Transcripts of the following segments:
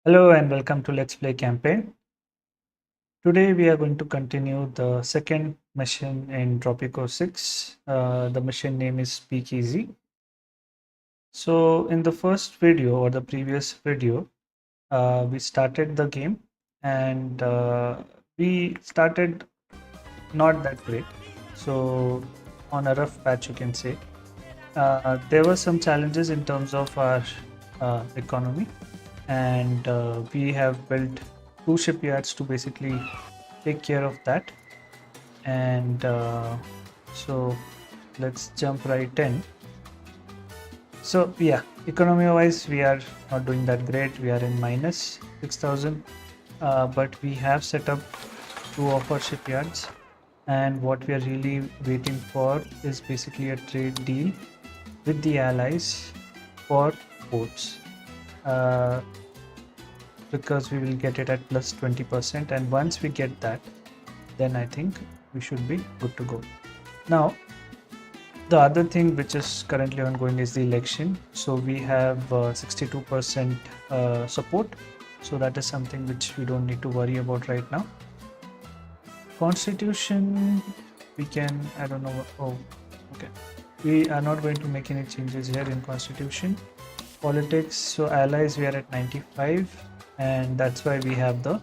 Hello and welcome to Let's Play campaign. Today we are going to continue the second mission in Tropico 6. The mission name is Speakeasy. So in the first video or the previous video, we started the game and we started not that great. So on a rough patch you can say. There were some challenges in terms of our economy and we have built two shipyards to basically take care of that. And so let's jump right in. So yeah, economy wise we are not doing that great. We are in minus 6,000, but we have set up two of our shipyards, and what we are really waiting for is basically a trade deal with the allies for ports, because we will get it at plus 20%, and once we get that, then I think we should be good to go. Now the other thing which is currently ongoing is the election. So we have 62% support, so that is something which we don't need to worry about right now. Constitution, we can, I don't know. Oh, okay, we are not going to make any changes here in constitution. Politics, so allies we are at 95, and that's why we have the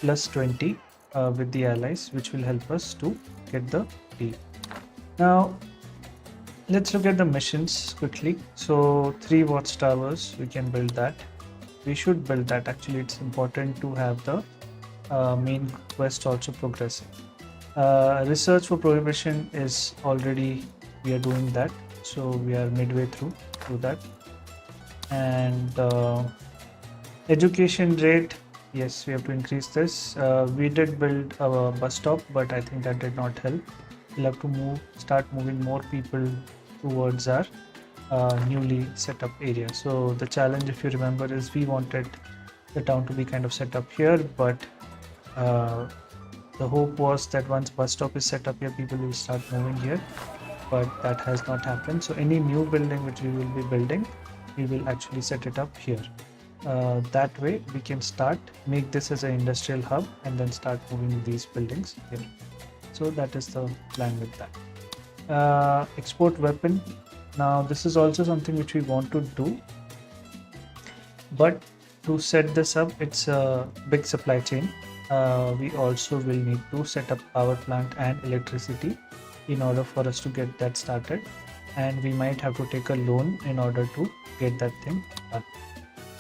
plus 20 with the allies, which will help us to get the deal. Now let's look at the missions quickly. So 3 watchtowers, we can build that. We should build that. Actually, it's important to have the main quest also progressing. Research for prohibition is already, we are doing that, so we are midway through that. And education rate, yes, we have to increase this. We did build a bus stop, but I think that did not help. We'll have to start moving more people towards our newly set up area. So the challenge, if you remember, is we wanted the town to be kind of set up here, but the hope was that once bus stop is set up here, people will start moving here, but that has not happened. So any new building which we will be building, we will actually set it up here. That way we can make this as an industrial hub and then start moving these buildings here. So that is the plan with that. Export weapon. Now this is also something which we want to do, but to set this up, it's a big supply chain. We also will need to set up power plant and electricity in order for us to get that started, and we might have to take a loan in order to get that thing done.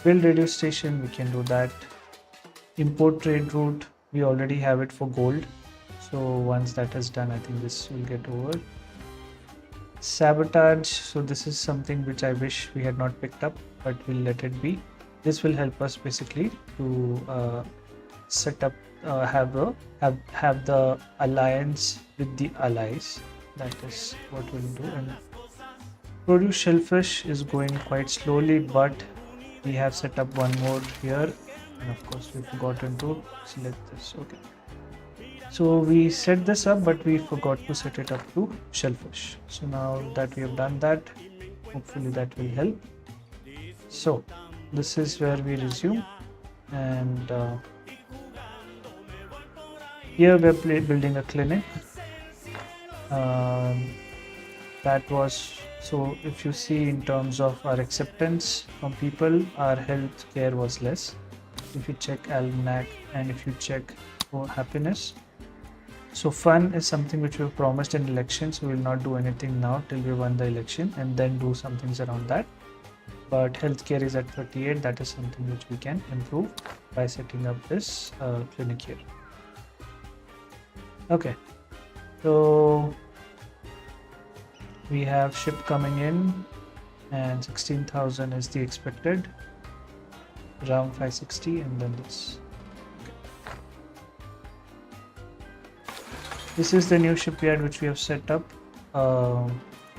Build radio station, we can do that. Import trade route, we already have it for gold, so once that is done, I think this will get over. Sabotage, so this is something which I wish we had not picked up, but we'll let it be. This will help us basically to set up, have the alliance with the allies. That is what we'll do. And produce shellfish is going quite slowly, but we have set up one more here, and of course we forgotten to select this. Okay, so we set this up, but we forgot to set it up to shellfish. So now that we have done that, hopefully that will help. So this is where we resume, and here we are building a clinic. That was, so if you see in terms of our acceptance from people, our health care was less. If you check almanac and if you check for happiness, so fun is something which we promised in elections. We will not do anything now till we won the election, and then do some things around that. But healthcare is at 38. That is something which we can improve by setting up this clinic here. Okay, so we have ship coming in, and 16,000 is the expected, around 560, and then this. This is the new shipyard which we have set up.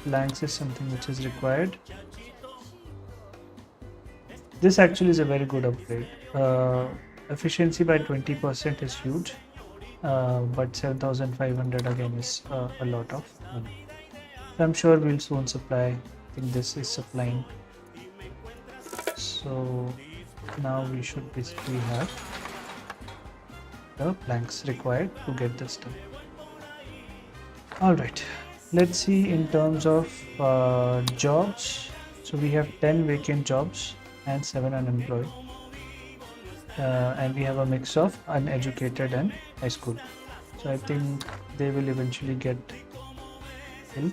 Planks is something which is required. This actually is a very good upgrade. Efficiency by 20% is huge, but 7,500 again is a lot of money. So I'm sure we'll soon supply. I think this is supplying. So Now we should basically have the planks required to get this done. All right, let's see in terms of jobs. So we have 10 vacant jobs and 7 unemployed, and we have a mix of uneducated and high school. So I think they will eventually get filled.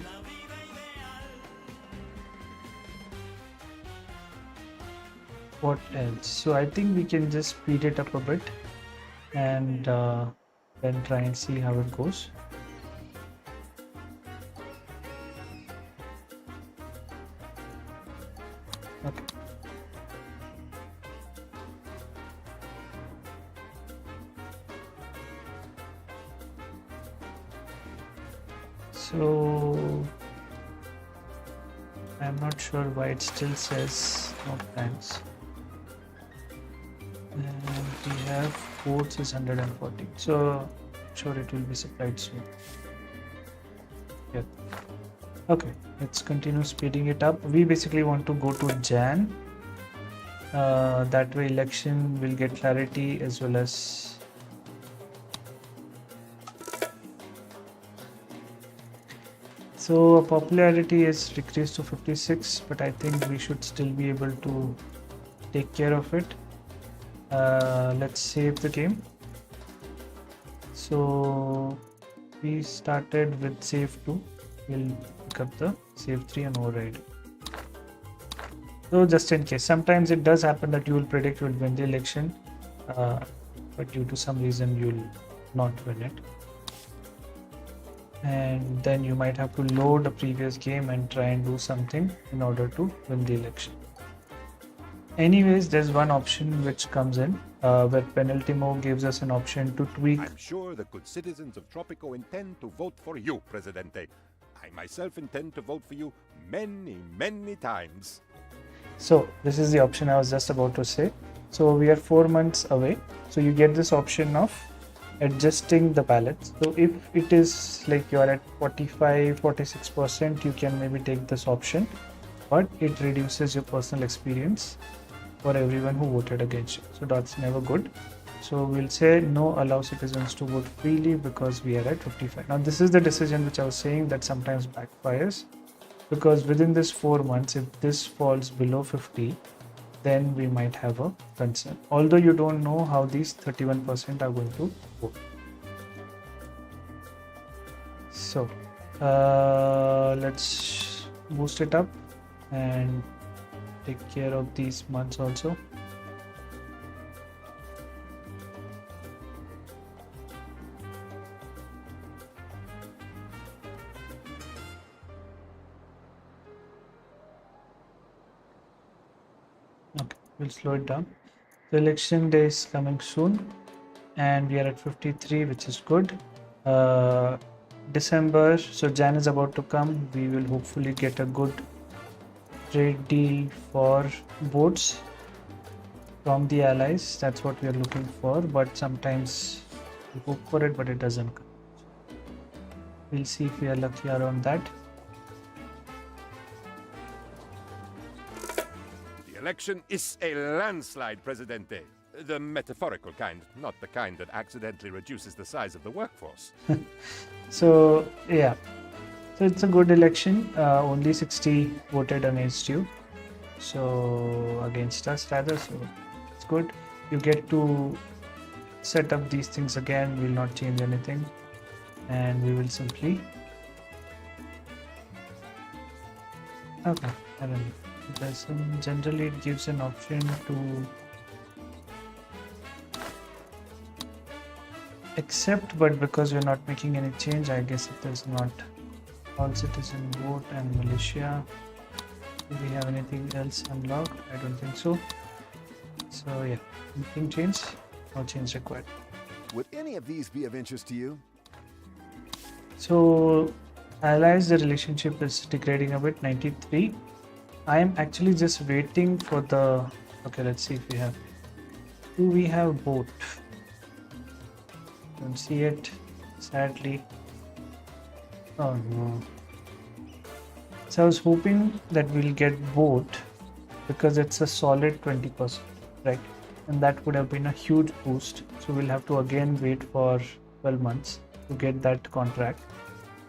What else? So I think we can just speed it up a bit and then try and see how it goes. Okay. So I'm not sure why it still says no plans. And we have ports is 140. So I'm sure it will be supplied soon. Yeah. Okay, let's continue speeding it up. We basically want to go to Jan. That way election will get clarity as well as so popularity is decreased to 56, but I think we should still be able to take care of it. Let's save the game. So we started with save 2. We'll pick up the save 3 and override. So just in case, sometimes it does happen that you will predict you will win the election, but due to some reason you will not win it. And then you might have to load a previous game and try and do something in order to win the election. Anyways, there's one option which comes in where Penultimo gives us an option to tweak. I'm sure the good citizens of Tropico intend to vote for you, Presidente. I myself intend to vote for you many, many times. So this is the option I was just about to say. So we are 4 months away. So you get this option of adjusting the ballots. So if it is like you're at 45-46%, you can maybe take this option, but it reduces your personal experience for everyone who voted against you. So that's never good. So we'll say no, allow citizens to vote freely because we are at 55. Now this is the decision which I was saying that sometimes backfires, because within this 4 months, if this falls below 50, then we might have a concern. Although you don't know how these 31% are going to vote. So let's boost it up and take care of these months also. Okay, we'll slow it down. The election day is coming soon and we are at 53, which is good. December, so Jan is about to come. We will hopefully get a good trade deal for boats from the allies. That's what we are looking for, but sometimes we hope for it but it doesn't come. We'll see if we are lucky around that. The election is a landslide, Presidente. The metaphorical kind, not the kind that accidentally reduces the size of the workforce. So yeah, so it's a good election. Only 60 voted against you, so against us rather, so it's good. You get to set up these things again. We'll not change anything and we will simply okay, I don't know. Generally it gives an option to accept, but because we're not making any change, I guess it is not. All citizen vote and militia. Do we have anything else unlocked? I don't think so. So yeah, anything change? No change required. Would any of these be of interest to you? So allies, the relationship is degrading a bit, 93. I am actually just waiting for the okay, let's see if we have. Do we have boat? Don't see it, sadly. Oh no. So I was hoping that we'll get boat because it's a solid 20%. right? And that would have been a huge boost. So we'll have to again wait for 12 months to get that contract.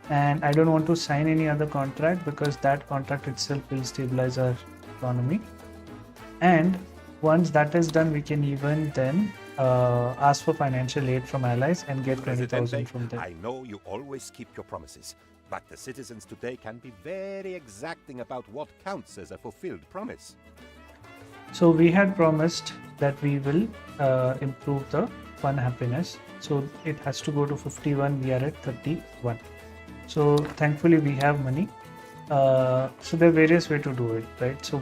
And I don't want to sign any other contract because that contract itself will stabilize our economy. And once that is done, we can even then ask for financial aid from allies and get 20,000 from them. I know you always keep your promises, but the citizens today can be very exacting about what counts as a fulfilled promise. So we had promised that we will improve the fun happiness. So it has to go to 51. We are at 31. So thankfully we have money. So there are various ways to do it, right? So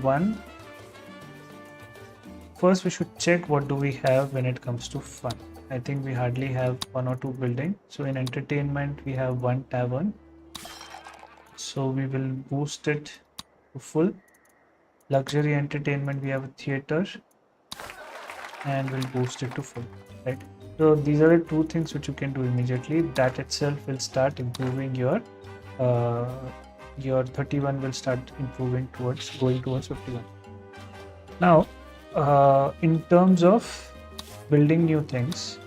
first we should check what do we have when it comes to fun. I think we hardly have 1 or 2 buildings. So in entertainment we have 1 tavern. So we will boost it to full. Luxury entertainment we have a theater and we'll boost it to full, right? So these are the 2 things which you can do immediately. That itself will start improving your 31 will start improving going towards 51. Now in terms of building new things,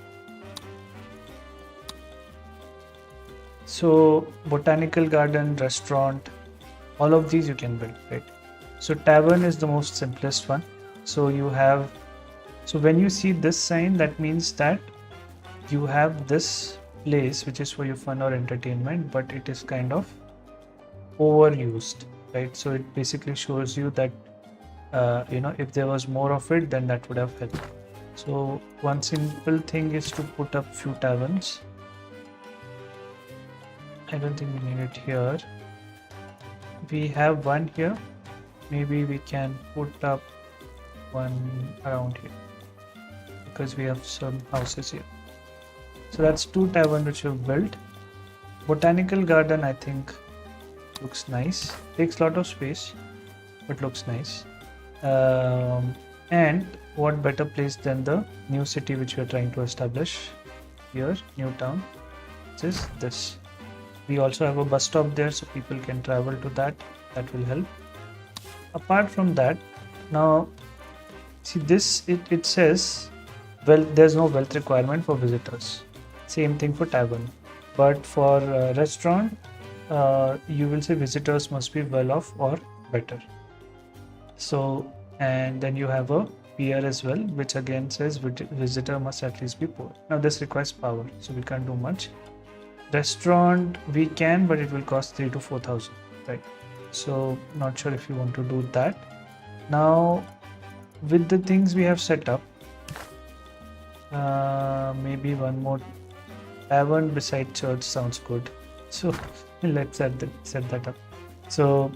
so botanical garden, restaurant, all of these you can build, right? So tavern is the most simplest one. So when you see this sign, that means that you have this place which is for your fun or entertainment, but it is kind of overused, right? So it basically shows you that if there was more of it, then that would have helped. So one simple thing is to put up few taverns. I don't think we need it here. We have one here. Maybe we can put up one around here because we have some houses here. So that's 2 taverns which we've built. Botanical garden, I think, looks nice. Takes a lot of space, but looks nice. And what better place than the new city which we are trying to establish here, new town, which is this. We also have a bus stop there, so people can travel to that. That will help. Apart from that, now see this, it says, well, there's no wealth requirement for visitors. Same thing for tavern, but for restaurant, you will say visitors must be well off or better. So, and then you have a pier as well, which again says visitor must at least be poor. Now this requires power, so we can't do much. Restaurant we can, but it will cost 3,000 to 4,000, right? So not sure if you want to do that. Now with the things we have set up, maybe one more tavern beside church sounds good. So let's set that up. So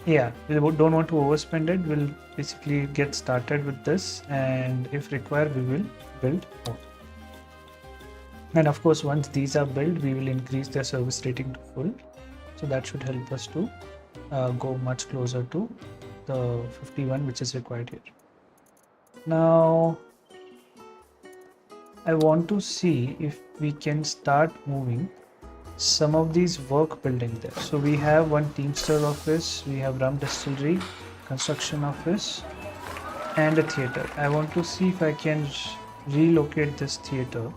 yeah, we don't want to overspend it. We'll basically get started with this, and if required we will build more. And of course, once these are built, we will increase their service rating to full. So that should help us to go much closer to the 51 which is required here. Now I want to see if we can start moving some of these work building there. So we have one Teamster office, we have rum distillery, construction office, and a theater. I want to see if I can relocate this theater,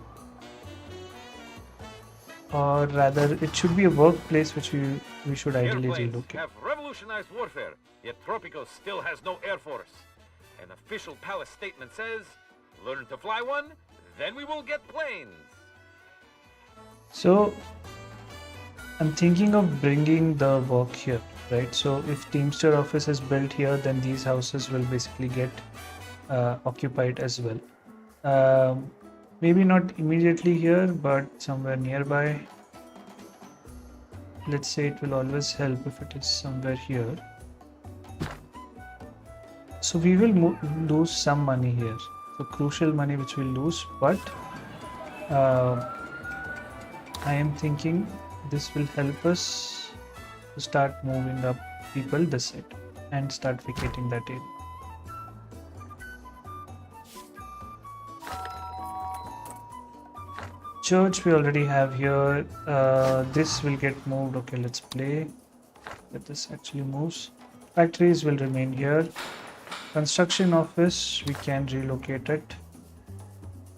or rather it should be a workplace which we should ideally Airplanes relocate. have revolutionized warfare, yet Tropico still has no air force. An official palace statement says, learn to fly one, then we will get planes. So I'm thinking of bringing the work here, right? So if Teamster office is built here, then these houses will basically get occupied as well. Maybe not immediately here, but somewhere nearby. Let's say it will always help if it is somewhere here. So we will lose some money here. So crucial money which we'll lose, but I am thinking this will help us to start moving up people this side and start vacating that area. Church we already have here. This will get moved. Okay, let's play that this actually moves. Factories will remain here. construction office, we can relocate it.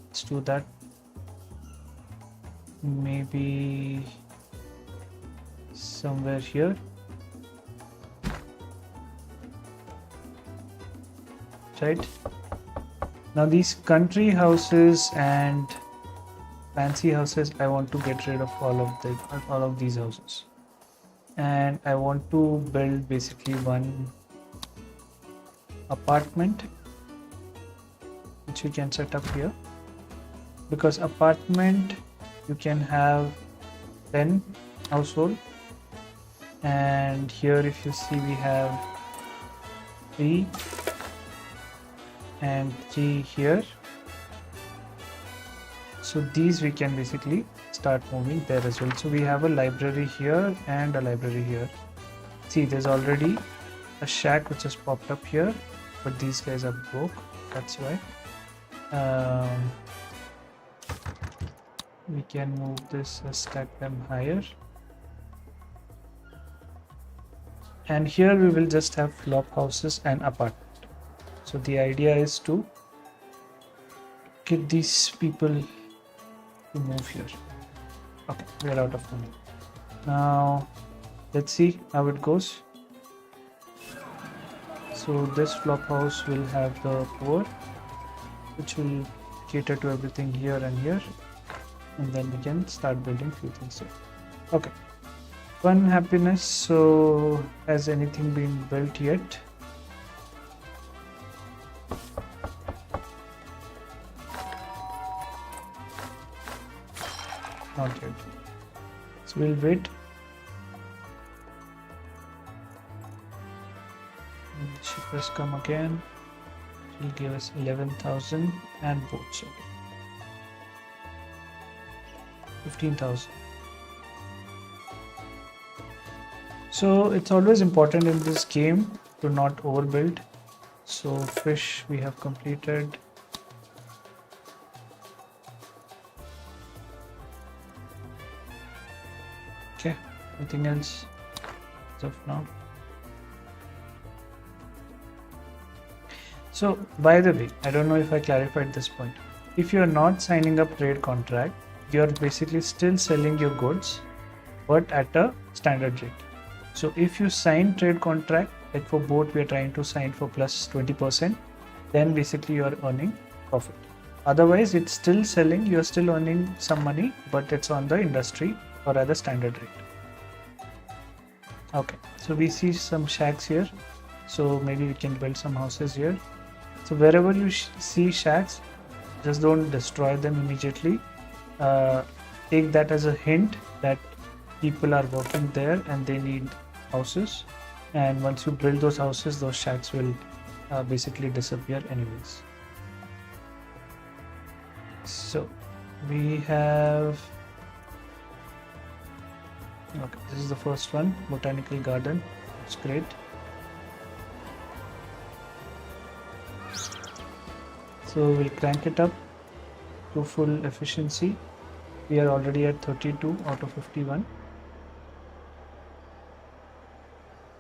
Let's do that. Maybe somewhere here. Right. Now these country houses and fancy houses, I want to get rid of all of these houses, and I want to build basically one apartment which we can set up here, because apartment you can have 10 household, and here if you see we have 3 and 3 here. So these we can basically start moving there as well. So we have a library here and a library here. See, there's already a shack which has popped up here, but these guys are broke, that's why. We can move this, stack them higher, and here we will just have flop houses and apartment. So the idea is to get these people to move here. Okay, we are out of money. Now let's see how it goes. So this flop house will have the poor, which will cater to everything here and here, and then we can start building few things here. Okay, fun, happiness. So has anything been built yet? Not yet. So we'll wait. Shippers come again. It will give us 11,000 and boats. 15,000. So it's always important in this game to not overbuild. So fish we have completed. Okay, nothing else as of now. So by the way, I don't know if I clarified this point. If you are not signing up trade contract, you are basically still selling your goods, but at a standard rate. So if you sign trade contract, like for boat we are trying to sign for plus 20%, then basically you are earning profit. Otherwise it's still selling, you are still earning some money, but it's on the industry or at the standard rate. Okay, so we see some shacks here, so maybe we can build some houses here. So wherever you see shacks, just don't destroy them immediately. Take that as a hint that people are working there and they need houses, and once you build those houses, those shacks will basically disappear anyways. So we have, okay, this is the first one, botanical garden. It's great. So we'll crank it up to full efficiency. We are already at 32 out of 51.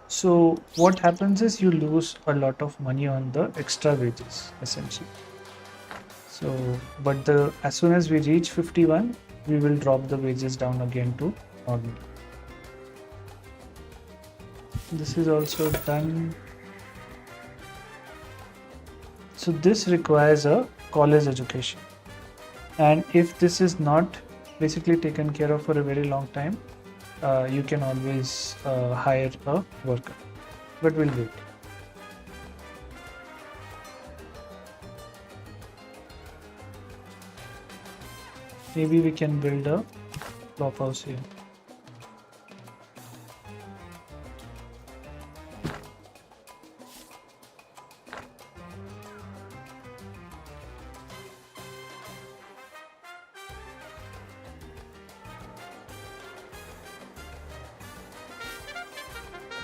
So what happens is you lose a lot of money on the extra wages essentially. So, but as soon as we reach 51, we will drop the wages down again to normal. This is also done. So this requires a college education, and if this is not basically taken care of for a very long time, you can always hire a worker, but we'll wait. Maybe we can build a flop house here.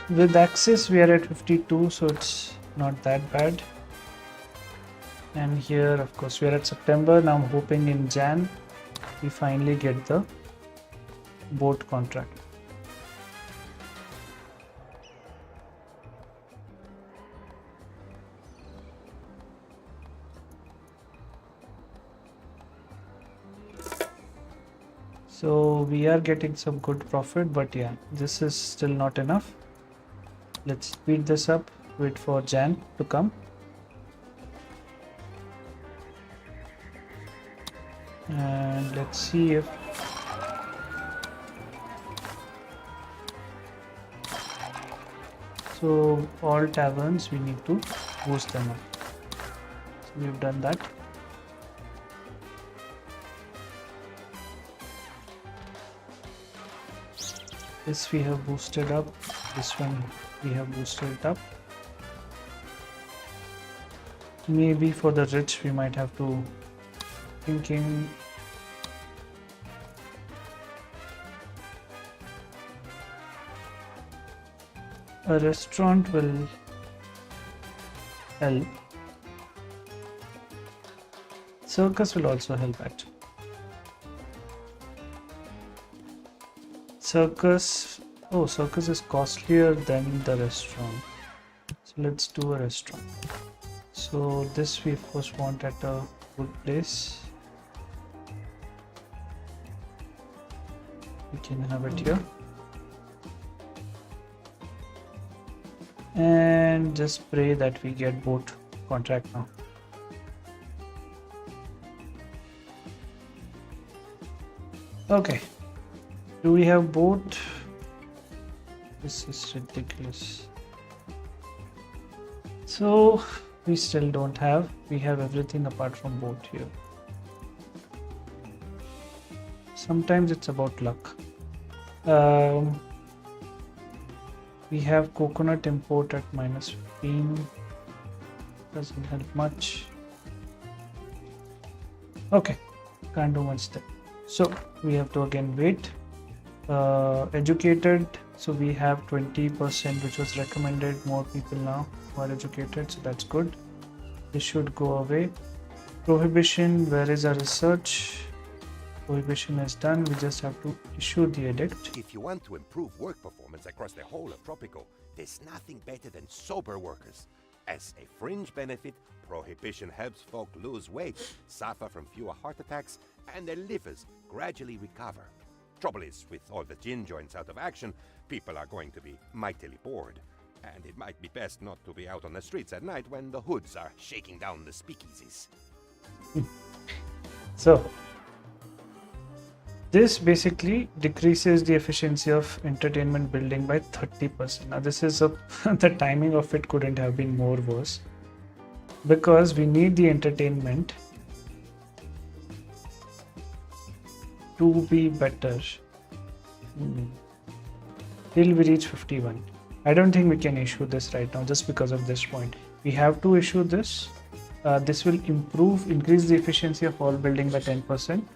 With access we are at 52, so it's not that bad. And here of course we are at September. Now I'm hoping in Jan we finally get the boat contract. So we are getting some good profit, but yeah, this is still not enough. Let's speed this up, wait for Jan to come. And let's see if so all taverns we need to boost them up. So we've done that. This we have boosted up, this one we have boosted it up. Maybe for the rich we might have to thinking a restaurant will help. Circus will also help actually. Circus is costlier than the restaurant. So let's do a restaurant. So this we of course want at a good place. We can have it here. And just pray that we get boat contract now. Okay. Do we have boat? This is ridiculous. So we still don't have. We have everything apart from boat here. Sometimes it's about luck. We have coconut import at -15. Doesn't help much. Okay, can't do much there. So we have to again wait. Educated, so we have 20%, which was recommended. More people now who are educated, so that's good. This should go away. Prohibition, where is our research? Prohibition is done. We just have to issue the edict. If you want to improve work performance across the whole of Tropico, there's nothing better than sober workers. As a fringe benefit, prohibition helps folk lose weight, suffer from fewer heart attacks, and their livers gradually recover. Trouble is, with all the gin joints out of action, people are going to be mightily bored. And it might be best not to be out on the streets at night when the hoods are shaking down the speakeasies. So this basically decreases the efficiency of entertainment building by 30%. Now this is the timing of it couldn't have been more worse, because we need the entertainment to be better till we reach 51. I don't think we can issue this right now just because of this point. We have to issue this. This will increase the efficiency of all building by 10%,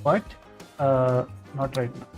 but not right now.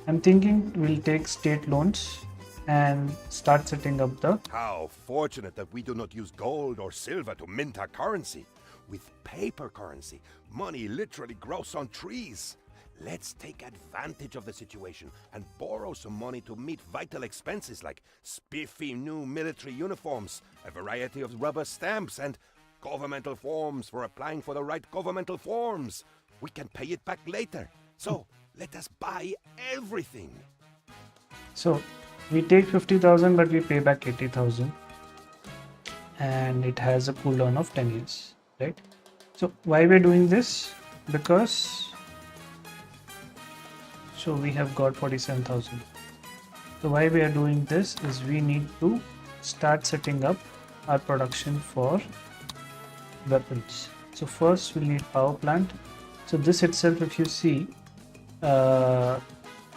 I'm thinking we'll take state loans and start setting up the... How fortunate that we do not use gold or silver to mint our currency. With paper currency, money literally grows on trees. Let's take advantage of the situation and borrow some money to meet vital expenses like spiffy new military uniforms, a variety of rubber stamps, and governmental forms for applying for the right governmental forms. We can pay it back later. So let us buy everything. So we take 50,000 but we pay back 80,000, and it has a cooldown of 10 years, right? So why we're doing this? Because so we have got 47,000. So why we are doing this is we need to start setting up our production for weapons. So first we need power plant. So this itself, if you see,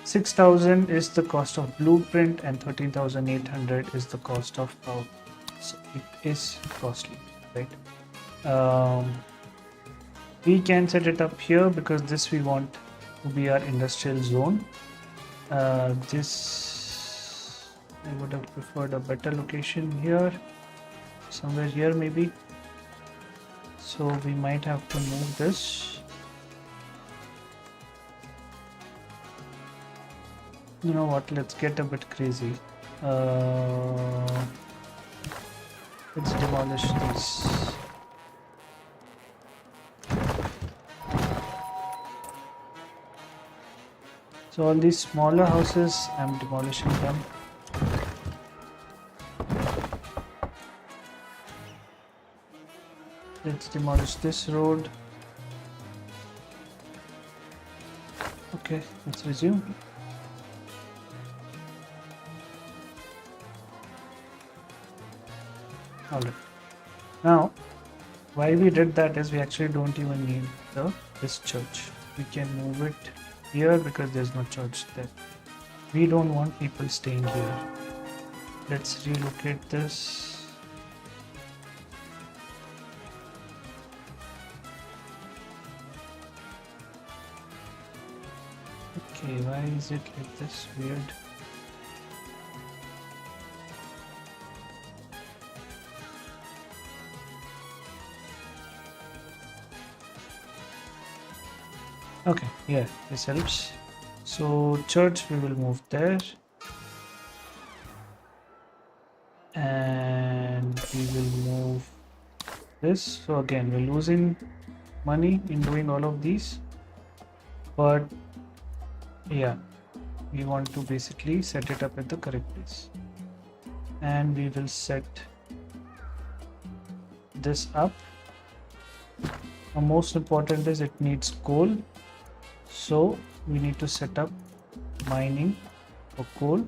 6,000 is the cost of blueprint and 13,800 is the cost of power. So it is costly, right? We can set it up here because this we want to be our industrial zone. This I would have preferred a better location here, somewhere here maybe. So we might have to move this. You know what, let's get a bit crazy. Let's demolish these. So all these smaller houses, I'm demolishing them. Let's demolish this road. Okay, let's resume. Alright. Now, why we did that is we actually don't even need this church. We can move it here because there's no church there. We don't want people staying here. Let's relocate this. Okay, why is it like this? Weird. Okay, yeah, this helps. So church we will move there, and we will move this. So again, we're losing money in doing all of these, but yeah, we want to basically set it up at the correct place, and we will set this up. Now, most important is it needs coal, so we need to set up mining for coal,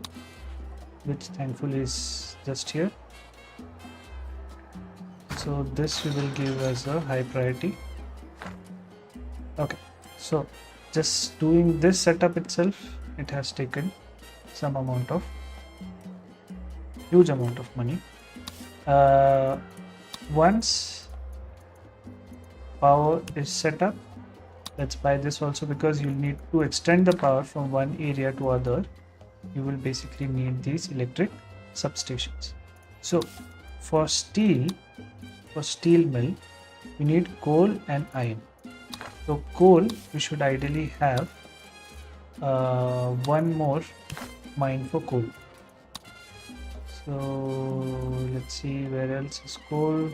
which thankfully is just here. So this we will give as a high priority. Okay, so just doing this setup itself, it has taken some huge amount of money. Once power is set up, let's buy this also, because you'll need to extend the power from one area to other. You will basically need these electric substations. So for steel mill, we need coal and iron. So coal, we should ideally have one more mine for coal. So let's see where else is coal.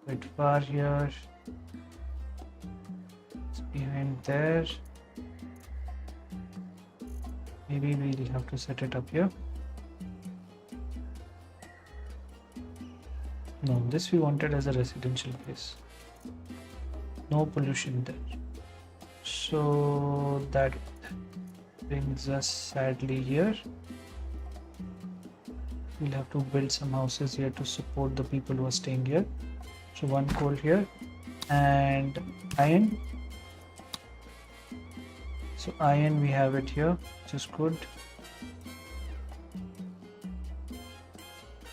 Quite far here. It's behind there. Maybe we'll have to set it up here. No, this we wanted as a residential place. No pollution there. So that brings us sadly here. We'll have to build some houses here to support the people who are staying here. So one coal here and iron. So iron we have it here, which is good.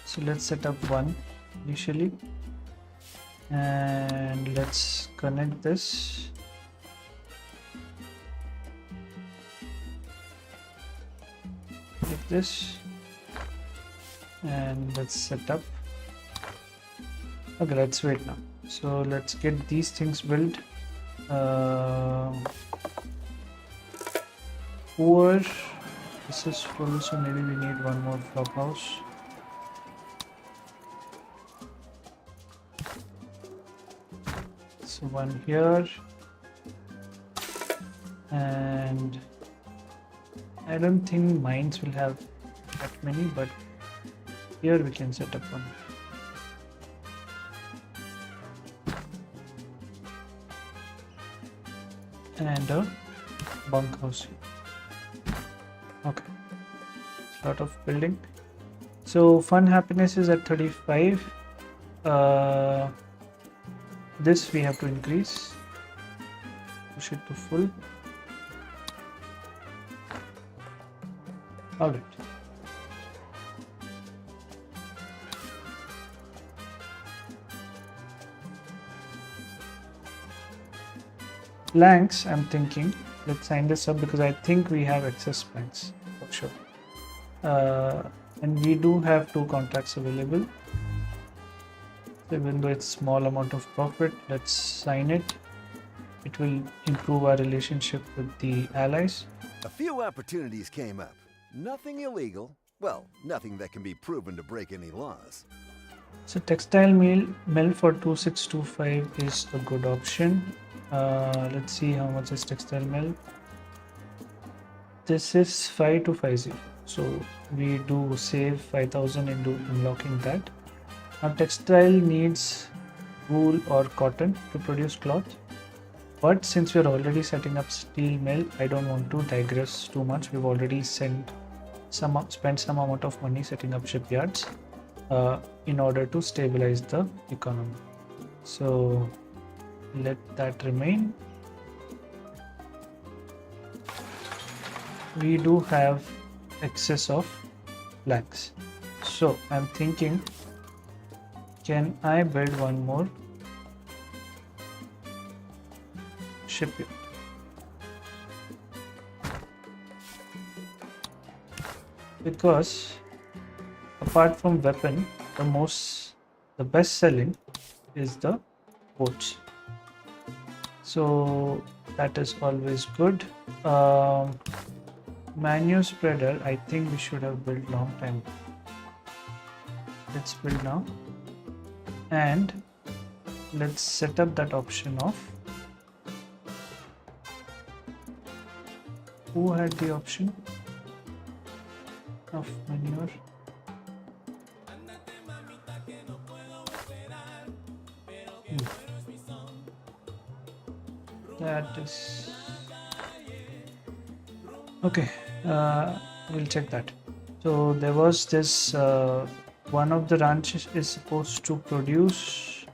So let's set up one initially, and let's connect this. Like this, and let's set up. Okay, let's wait now. So let's get these things built. Poor. This is full, so maybe we need one more flop house. So one here, and I don't think mines will have that many, but here we can set up one. And a bunkhouse here. Okay, a lot of building. So fun happiness is at 35. This we have to increase, push it to full. All right. Blanks, I'm thinking, let's sign this up because I think we have excess blanks for sure. And we do have 2 contracts available. Even though it's small amount of profit, let's sign it. It will improve our relationship with the allies. A few opportunities came up. Nothing illegal. Well, nothing that can be proven to break any laws. So textile mill for 2625 is a good option. Let's see how much is textile mill. This is 5250. So we do save 5000 into unlocking that. Now textile needs wool or cotton to produce cloth. But since we're already setting up steel mill, I don't want to digress too much. We've already spent some amount of money setting up shipyards in order to stabilize the economy. So let that remain. We do have excess of planks. So I'm thinking, can I build one more shipyard? Because apart from weapon, the best selling is the boats. So that is always good. Manu spreader, I think we should have built long time. Let's build now. And let's set up that option of who had the option of manure. That is okay. We'll check that. So there was this one of the ranches is supposed to produce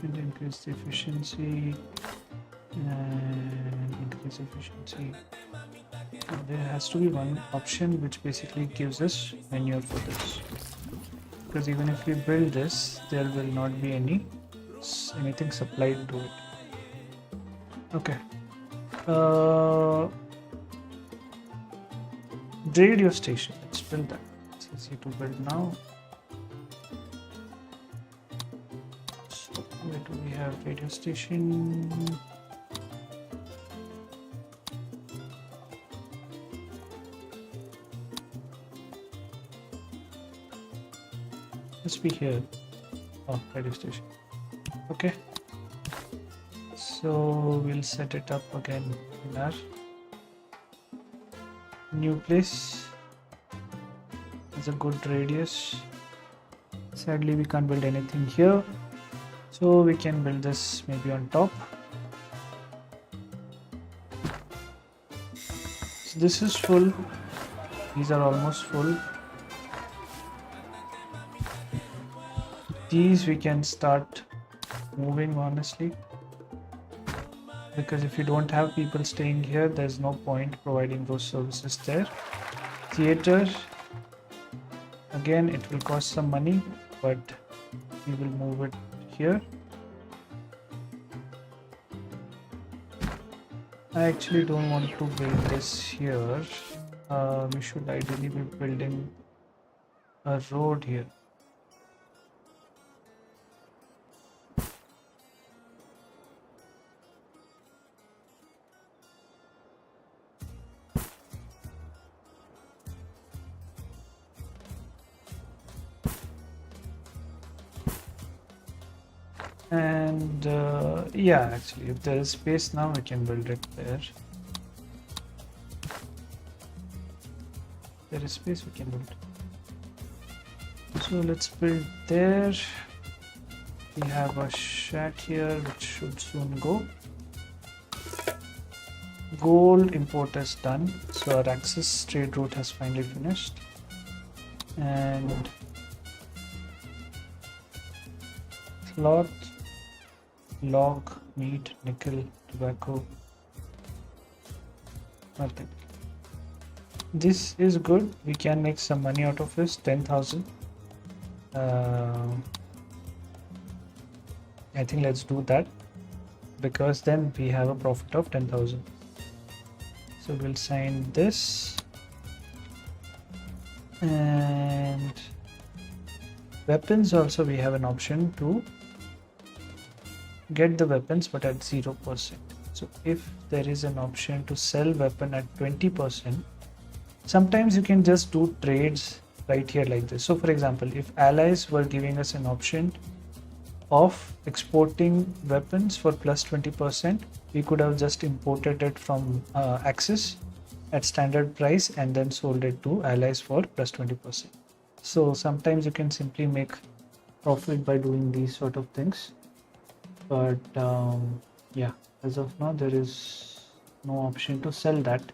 increase the efficiency and increase efficiency. There has to be one option which basically gives us manure for this, because even if we build this, there will not be anything supplied to it. Okay. Radio station. Let's build that. It's easy to build now. So where do we have radio station? Must be here. Oh, radio station. Okay. So we'll set it up again in our new place. It's a good radius. Sadly, we can't build anything here, so we can build this maybe on top. So this is full. These are almost full. These we can start moving, honestly, because if you don't have people staying here, there's no point providing those services there. Theater, again, it will cost some money, but we will move it here. I actually don't want to build this here. We should ideally be building a road here. And yeah, actually, if there is space now, we can build it there. There is space, we can build. So let's build there. We have a shack here, which should soon go. Gold import is done, so our access trade route has finally finished. And cloth, log, meat, nickel, tobacco, nothing. This is good. We can make some money out of this. 10,000. I think let's do that, because then we have a profit of 10,000. So we'll sign this, and weapons also we have an option to get the weapons, but at 0%. So if there is an option to sell weapon at 20%, sometimes you can just do trades right here like this. So for example, if allies were giving us an option of exporting weapons for plus 20%, we could have just imported it from Axis at standard price and then sold it to allies for plus 20%. So sometimes you can simply make profit by doing these sort of things, but yeah, as of now there is no option to sell that.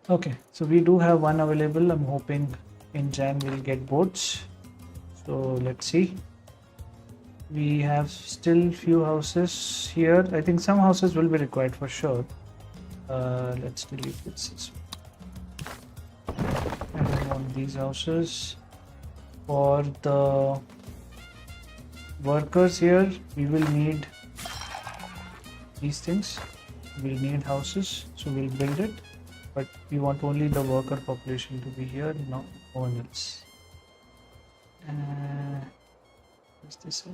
Okay, so we do have one available. I'm hoping in Jan we'll get boats. So let's see. We have still few houses here. I think some houses will be required for sure. Let's delete this. I don't want these houses. For the workers here, we will need these things. We'll need houses, so we'll build it. But we want only the worker population to be here, no one else. What's this?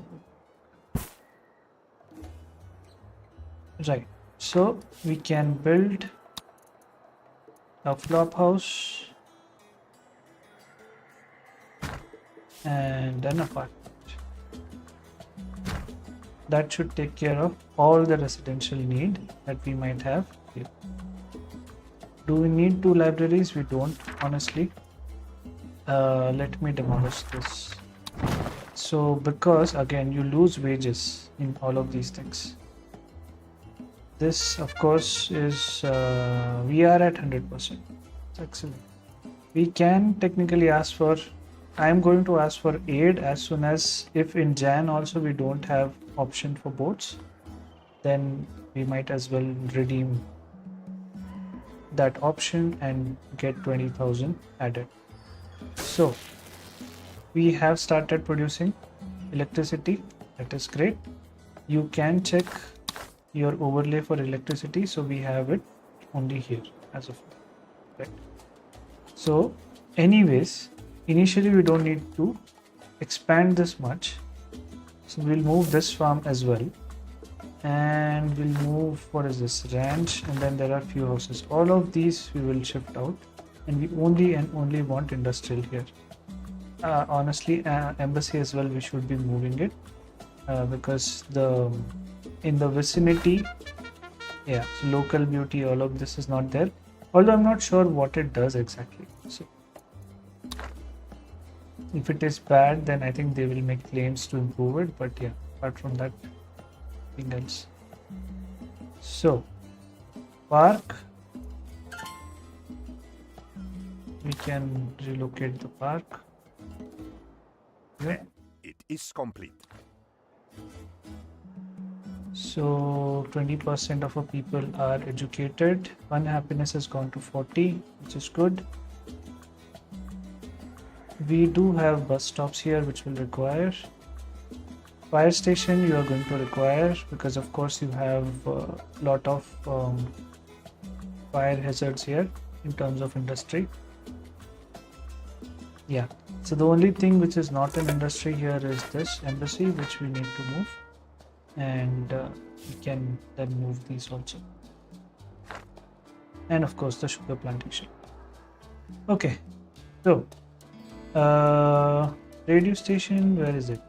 Right, so we can build a flop house and an apartment. That should take care of all the residential need that we might have here. Do we need 2 libraries? We don't, honestly. Let me demolish this. So because again you lose wages in all of these things. This of course is we are at 100%. Excellent. We can technically ask for, I am going to ask for aid as soon as, if in Jan also we don't have option for boats, then we might as well redeem that option and get 20,000 added. So we have started producing electricity. That is great. You can check your overlay for electricity. So we have it only here as of now, right? So anyways, initially we don't need to expand this much. So we'll move this farm as well. And we'll move, what is this, ranch, and then there are few houses. All of these we will shift out, and we only want industrial here. Honestly, embassy as well, we should be moving it because in the vicinity, yeah, so local beauty, all of this is not there. Although I'm not sure what it does exactly. So if it is bad, then I think they will make claims to improve it. But yeah, apart from that, nothing else. So park, we can relocate the park. Okay. It is complete. So 20% of our people are educated. One happiness has gone to 40, which is good. We do have bus stops here which will require. Fire station you are going to require because of course you have a lot of fire hazards here in terms of industry. Yeah, so the only thing which is not an industry here is this embassy, which we need to move, and we can then move these also, and of course the sugar plantation. Okay, so radio station, where is it?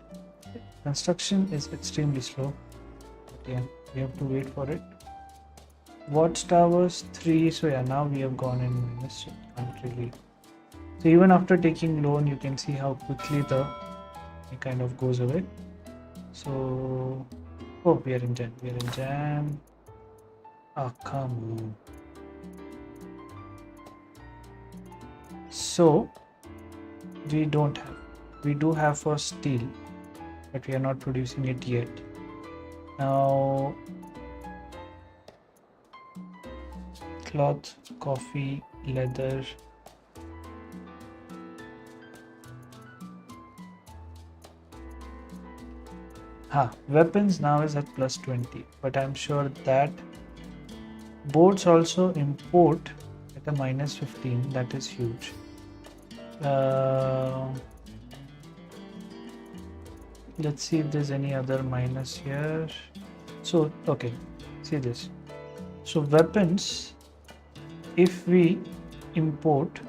Construction is extremely slow, but yeah, we have to wait for it. Watchtowers 3, so yeah, now we have gone in minus, so can't really. So even after taking loan, you can see how quickly it kind of goes away. So, oh, we are in Jan. Ah, come on. So we do have for steel, but we are not producing it yet. Now cloth, coffee, leather. Weapons now is at plus 20, but I'm sure that boats also import at a minus 15. That is huge. Let's see if there's any other minus here. So okay, see this. So weapons, if we import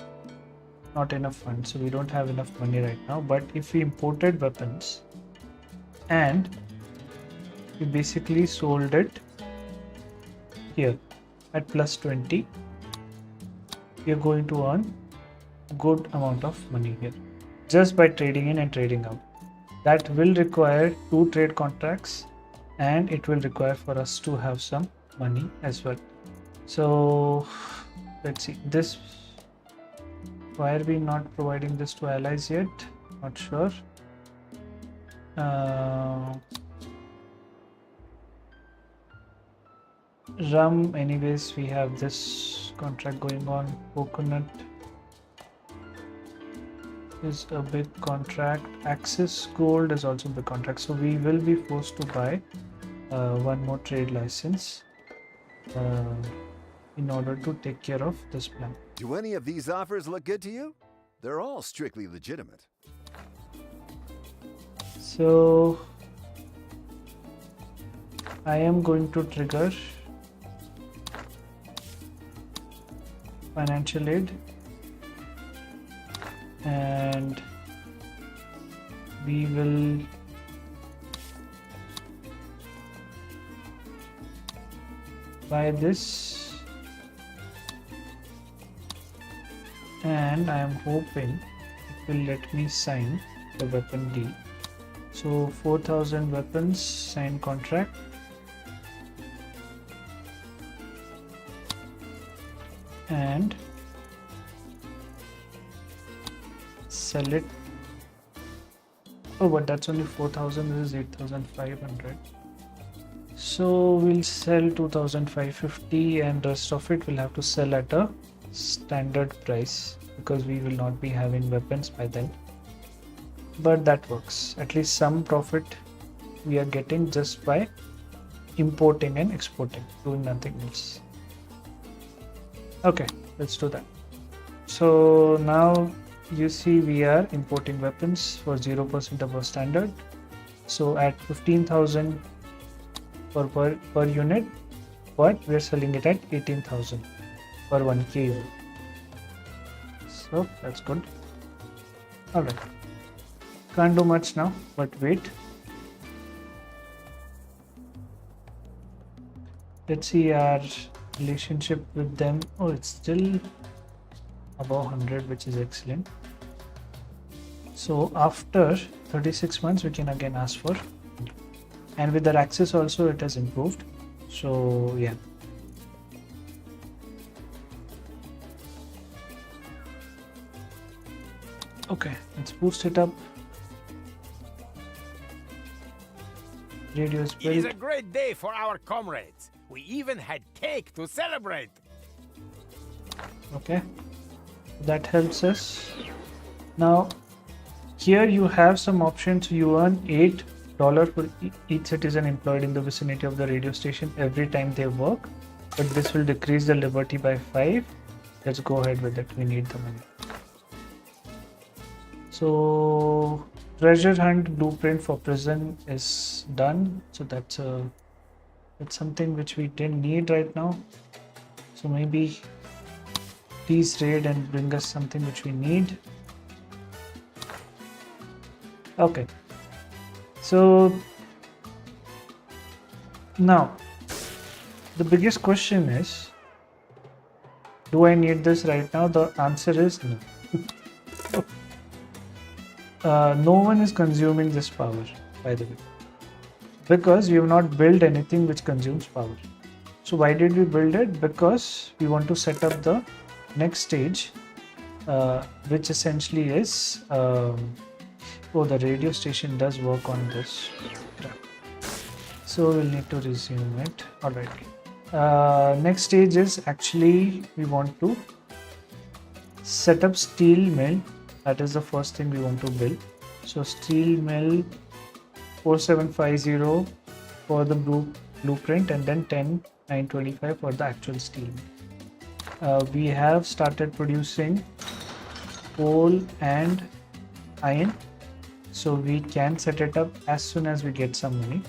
not enough funds, so we don't have enough money right now. But if we imported weapons and we basically sold it here at plus 20, we are going to earn a good amount of money here just by trading in and trading out. That will require 2 trade contracts, and it will require for us to have some money as well. So let's see this. Why are we not providing this to allies yet? Not sure. Rum, anyways, we have this contract going on. Coconut is a big contract. Axis Gold is also a big contract. So we will be forced to buy one more trade license in order to take care of this plan. Do any of these offers look good to you? They're all strictly legitimate. So I am going to trigger financial aid, and we will buy this, and I am hoping it will let me sign the weapon deal. So 4,000 weapons, sign contract. And sell it. Oh, but that's only 4,000. This is 8,500. So we'll sell 2,550, and rest of it we'll have to sell at a standard price because we will not be having weapons by then. But that works. At least some profit we are getting just by importing and exporting, doing nothing else. Okay, let's do that. So now you see we are importing weapons for 0% above standard. So at 15,000 per unit, but we are selling it at 18,000 per 1 kg. So that's good. Alright. Can't do much now, but wait. Let's see our relationship with them. Oh, it's still above 100, which is excellent. So after 36 months we can again ask for, and with their access also it has improved. So yeah, okay, let's boost it up. Radio is It is a built. great day for our comrades. We even had cake to celebrate. Okay, that helps us. Now here you have some options. You earn $8 for each citizen employed in the vicinity of the radio station every time they work, but this will decrease the liberty by 5. Let's go ahead with it. We need the money. So treasure hunt blueprint for prison is done. So that's something which we didn't need right now. So maybe please raid and bring us something which we need. Okay, so now the biggest question is, do I need this right now? The answer is no. No one is consuming this power, by the way, because we have not built anything which consumes power. So why did we build it? Because we want to set up the next stage, which essentially is oh, the radio station does work on this. Crap. So we'll need to resume it. Alright. Next stage is actually we want to set up steel mill. That is the first thing we want to build. So steel mill 4750 for the blueprint, and then 10925 for the actual steel mill. We have started producing coal and iron, so we can set it up as soon as we get some money.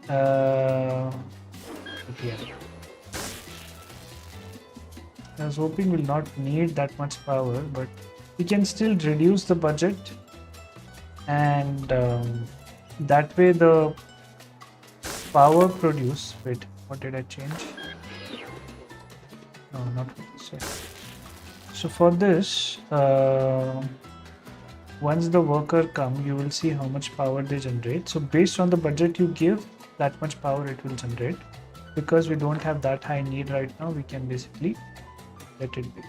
Yeah. I was hoping we'll not need that much power, but we can still reduce the budget, and that way the power produce. Wait, what did I change? No, not for this yet. So for this, once the worker come, you will see how much power they generate. So based on the budget you give, that much power it will generate. Because we don't have that high need right now, we can basically let it be.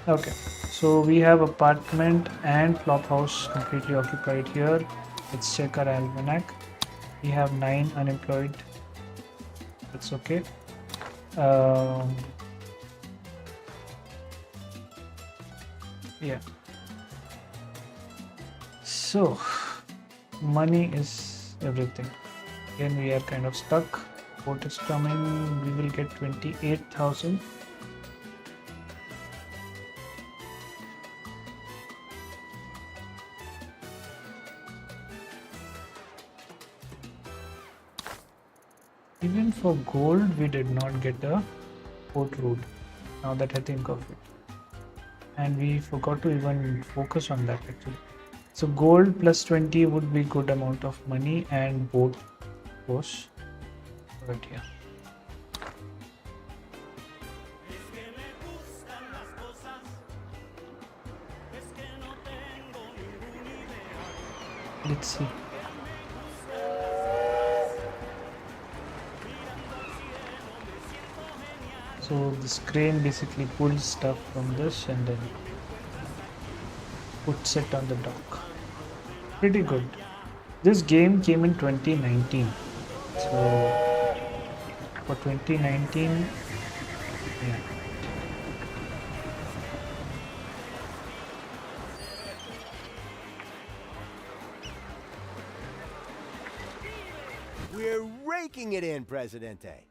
Okay, so we have apartment and flop house completely occupied here. Let's check our almanac. We have 9 unemployed. That's okay. Yeah. So money is everything. Again, we are kind of stuck. Boat is coming. We will get 28,000. Even for gold, we did not get a port road. Now that I think of it, and we forgot to even focus on that actually. So gold plus 20 would be good amount of money, and boat course. But yeah. Let's see. So this crane basically pulls stuff from this and then puts it on the dock. Pretty good. This game came in 2019. So for 2019, yeah. We're raking it in, Presidente.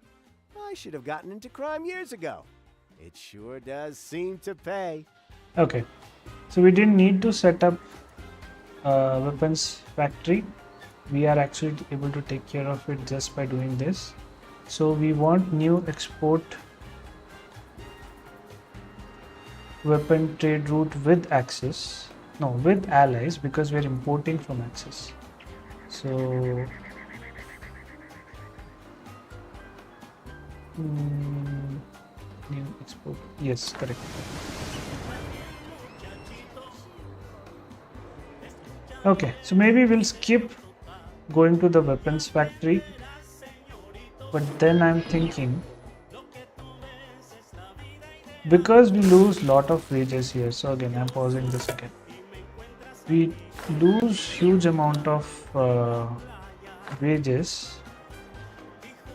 I should have gotten into crime years ago. It sure does seem to pay. Okay, so we didn't need to set up a weapons factory. We are actually able to take care of it just by doing this. So we want new export weapon trade route with Axis. No, with allies, because we're importing from Axis. So new export. Yes, correct. Okay, so maybe we'll skip going to the weapons factory, but then I'm thinking, because we lose lot of wages here, so again I'm pausing this again. We lose huge amount of wages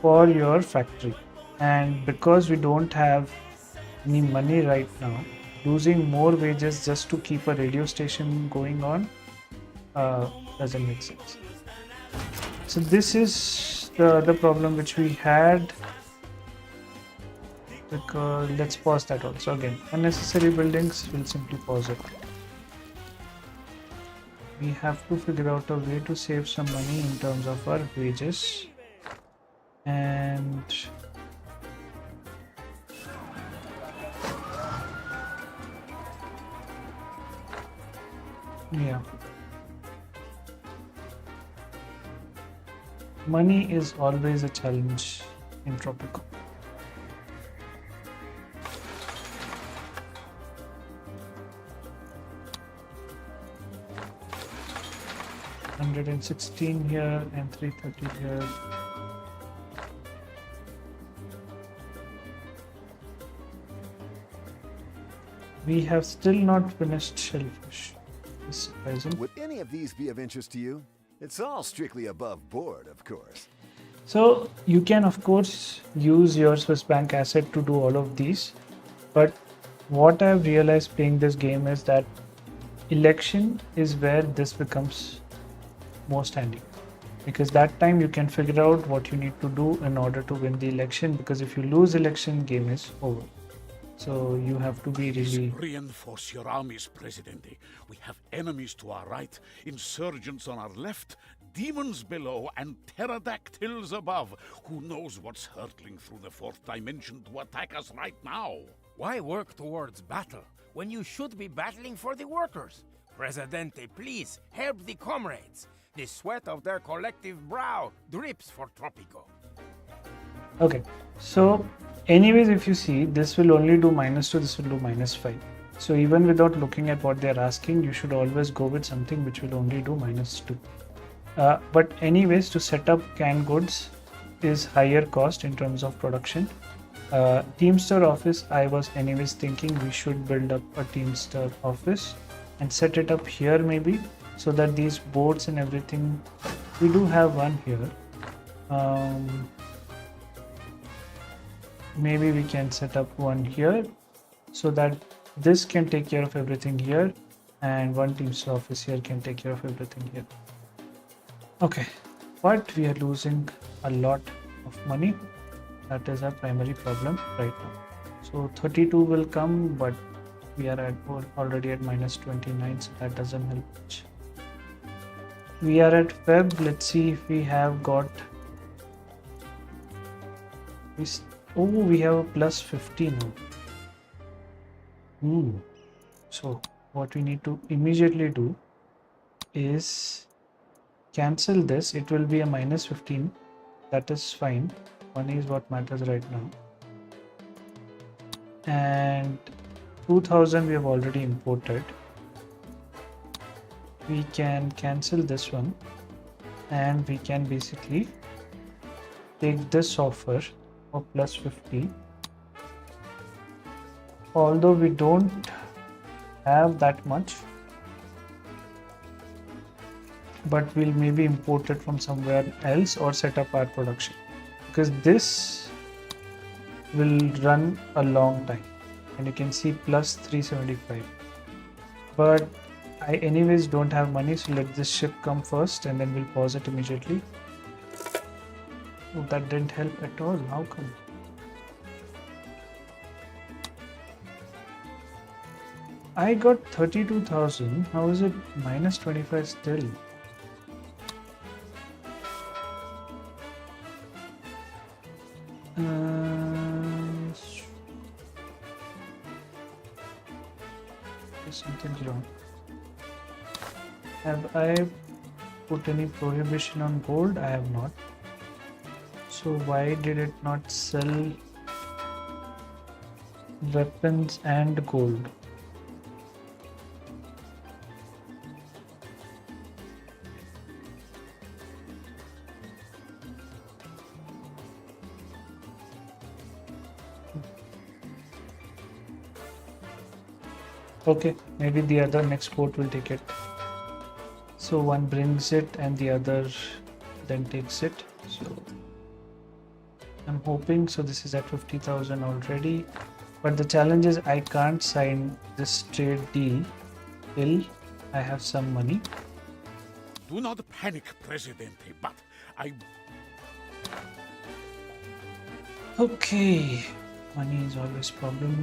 for your factory, and because we don't have any money right now, losing more wages just to keep a radio station going on doesn't make sense. So this is the problem which we had, because let's pause that also. Again, unnecessary buildings, will simply pause it. We have to figure out a way to save some money in terms of our wages, and yeah, money is always a challenge in Tropico. $116 here and $330 here. We have still not finished shellfish. It's surprising. Would any of these be of interest to you? It's all strictly above board, of course. So you can of course use your Swiss bank asset to do all of these, but what I've realized playing this game is that election is where this becomes most handy, because that time you can figure out what you need to do in order to win the election, because if you lose election, game is over. So you have to be really... Reinforce your armies, Presidente. We have enemies to our right, insurgents on our left, demons below, and pterodactyls above. Who knows what's hurtling through the fourth dimension to attack us right now? Why work towards battle when you should be battling for the workers? Presidente, please help the comrades. The sweat of their collective brow drips for Tropico. Okay, so anyways, if you see, this will only do -2, this will do -5. So even without looking at what they're asking, you should always go with something which will only do -2. But anyways, to set up canned goods is higher cost in terms of production. Teamster office, I was anyways thinking we should build up a Teamster office and set it up here maybe, so that these boards and everything, we do have one here. Maybe we can set up one here so that this can take care of everything here, and one Teamster office here can take care of everything here. Okay, but we are losing a lot of money. That is our primary problem right now. So 32 will come, but we are already at -29, so that doesn't help much. We are at Feb. Let's see if we have got. We have a +50 now. So what we need to immediately do is cancel this. It will be a -15. That is fine. Money is what matters right now. And 2000 we have already imported. We can cancel this one, and we can basically take this offer of +50. Although we don't have that much, but we'll maybe import it from somewhere else or set up our production, because this will run a long time. And you can see +375, but I anyways don't have money, so let this ship come first and then we'll pause it immediately. Oh, that didn't help at all. How come? I got 32,000. How is it -25 still? Something's wrong. Have I put any prohibition on gold? I have not. So why did it not sell weapons and gold? Okay, maybe the other next port will take it. So one brings it and the other then takes it. So I'm hoping, so this is at 50,000 already, but the challenge is I can't sign this trade deal till I have some money. Do not panic, Presidente, but I... Okay, money is always problem.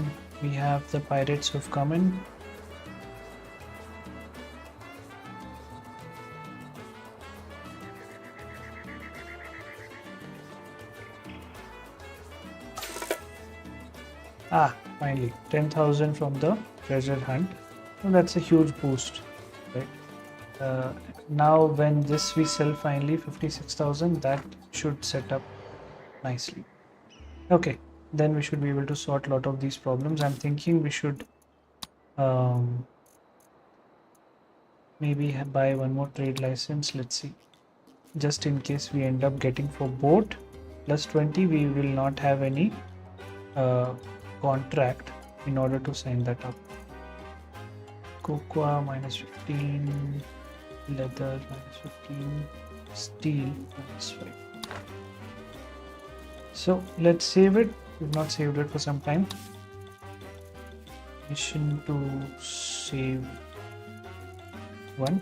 We have the pirates who've come in. Finally 10,000 from the treasure hunt. So that's a huge boost, right? Now when this we sell finally 56,000, that should set up nicely. Okay, then we should be able to sort a lot of these problems. I'm thinking we should maybe buy one more trade license. Let's see, just in case we end up getting for boat +20, we will not have any contract in order to sign that up. Cocoa -15, leather -15, steel -5. So let's save it. We've not saved it for some time. Mission to save one,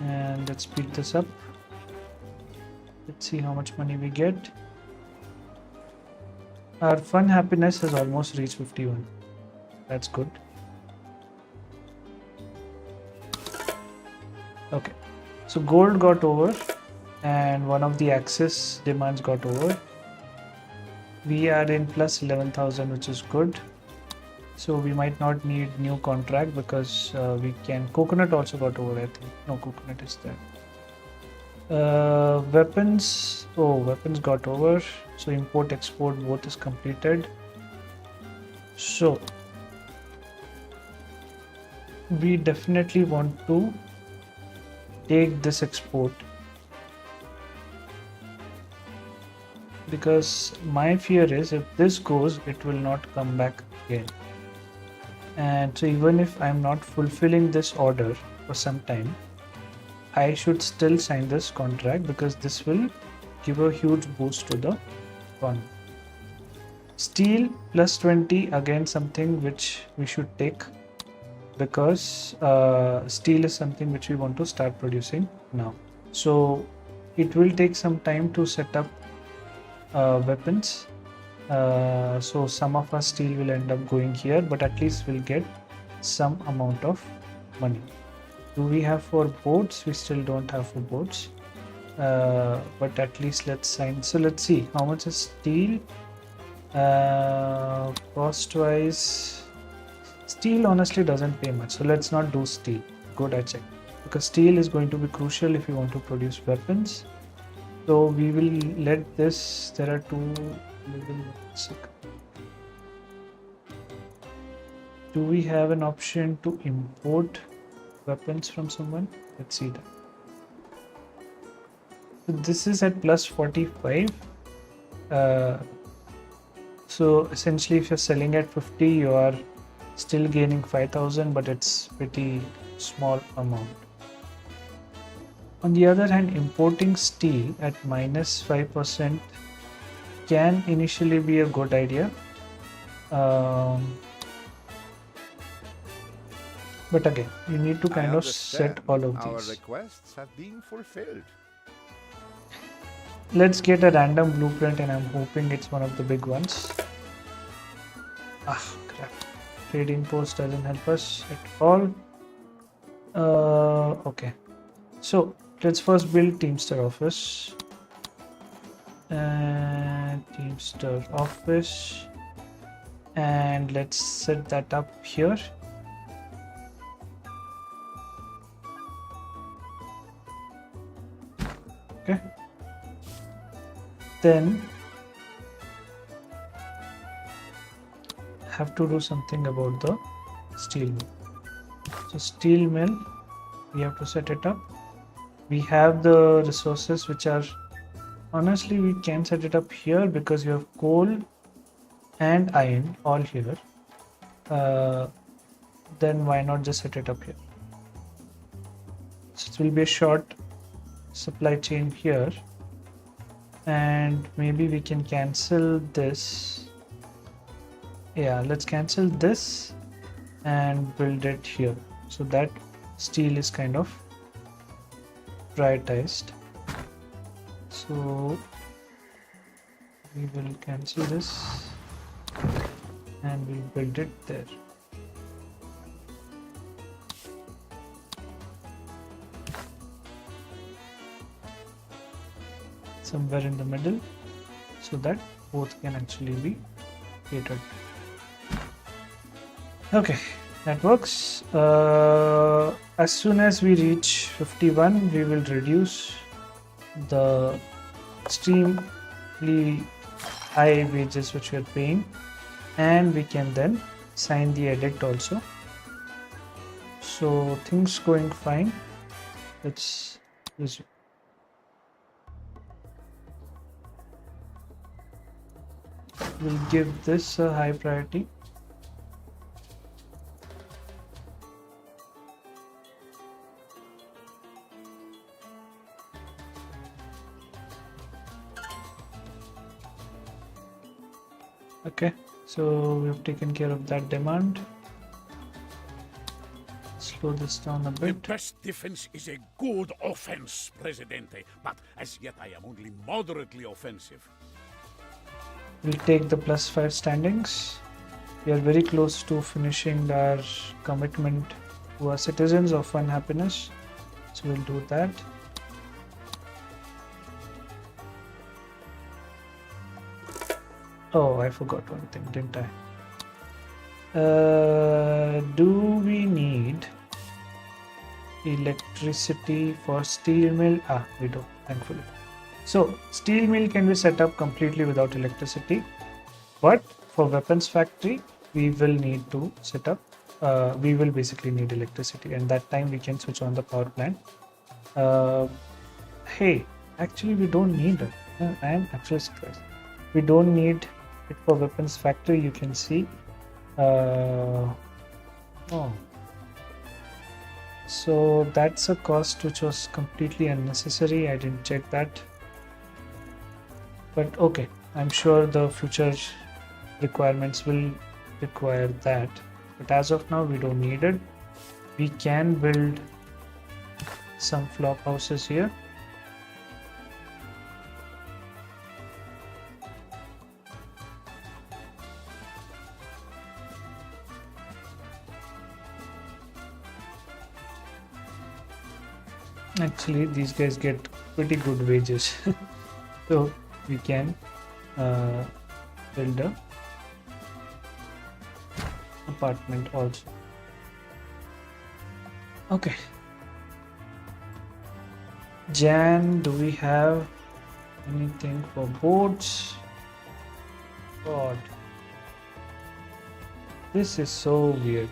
and let's speed this up. Let's see how much money we get. Our fun happiness has almost reached 51. That's good. Okay, so gold got over and one of the access demands got over. We are in plus 11,000, which is good. So we might not need new contract because we can. Coconut also got over, I think. No, coconut is there. Weapons. Oh, weapons got over. So import export both is completed. So we definitely want to take this export, because my fear is if this goes, it will not come back again. And so even if I'm not fulfilling this order for some time, I should still sign this contract because this will give a huge boost to the economy. Steel plus 20, again something which we should take, because steel is something which we want to start producing now. So it will take some time to set up weapons. So some of our steel will end up going here, but at least we'll get some amount of money. Do we have for boats? We still don't have for boats, but at least let's sign. So let's see how much is steel. Cost wise, steel honestly doesn't pay much, so let's not do steel. Good, I checked, because steel is going to be crucial if you want to produce weapons. So we will let this. There are two. Do we have an option to import weapons from someone? Let's see that. So this is at plus 45. So essentially if you're selling at 50, you are still gaining 5,000, but it's pretty small amount. On the other hand, importing steel at minus 5% can initially be a good idea. But again, you need to kind of set all of Our these. requests have been fulfilled. Let's get a random blueprint, and I'm hoping it's one of the big ones. Ah, crap. Trading post doesn't help us at all. Okay. So let's first build Teamster office. And Teamster office. And let's set that up here. Okay. Then have to do something about the steel mill. So steel mill, we have to set it up. We have the resources which are, honestly we can set it up here because you have coal and iron all here. Then why not just set it up here? So it will be a short supply chain here, and maybe we can cancel this. Yeah, let's cancel this and build it here, so that steel is kind of prioritized. So we will cancel this and we'll build it there. Somewhere in the middle, so that both can actually be catered. Okay, that works. As soon as we reach 51, we will reduce the extremely high wages which we are paying, and we can then sign the edict also. So things going fine. Let's resume. We'll give this a high priority. Okay, so we've taken care of that demand. Slow this down a The bit. best defense is a good offense, Presidente, but as yet I am only moderately offensive. We'll take the +5 standings. We are very close to finishing our commitment to our citizens of Fun Happiness. So we'll do that. Oh, I forgot one thing, didn't I? Do we need electricity for steel mill? We do, thankfully. So steel mill can be set up completely without electricity, but for weapons factory we will need to set up, we will basically need electricity, and that time we can switch on the power plant. Hey, actually we don't need it. I am actually surprised. We don't need it for weapons factory. You can see. Oh, so that's a cost which was completely unnecessary. I didn't check that. But okay, I'm sure the future requirements will require that. But as of now, we don't need it. We can build some flop houses here. Actually, these guys get pretty good wages. So we can build a apartment also. Okay. Jan, do we have anything for boats? God, this is so weird.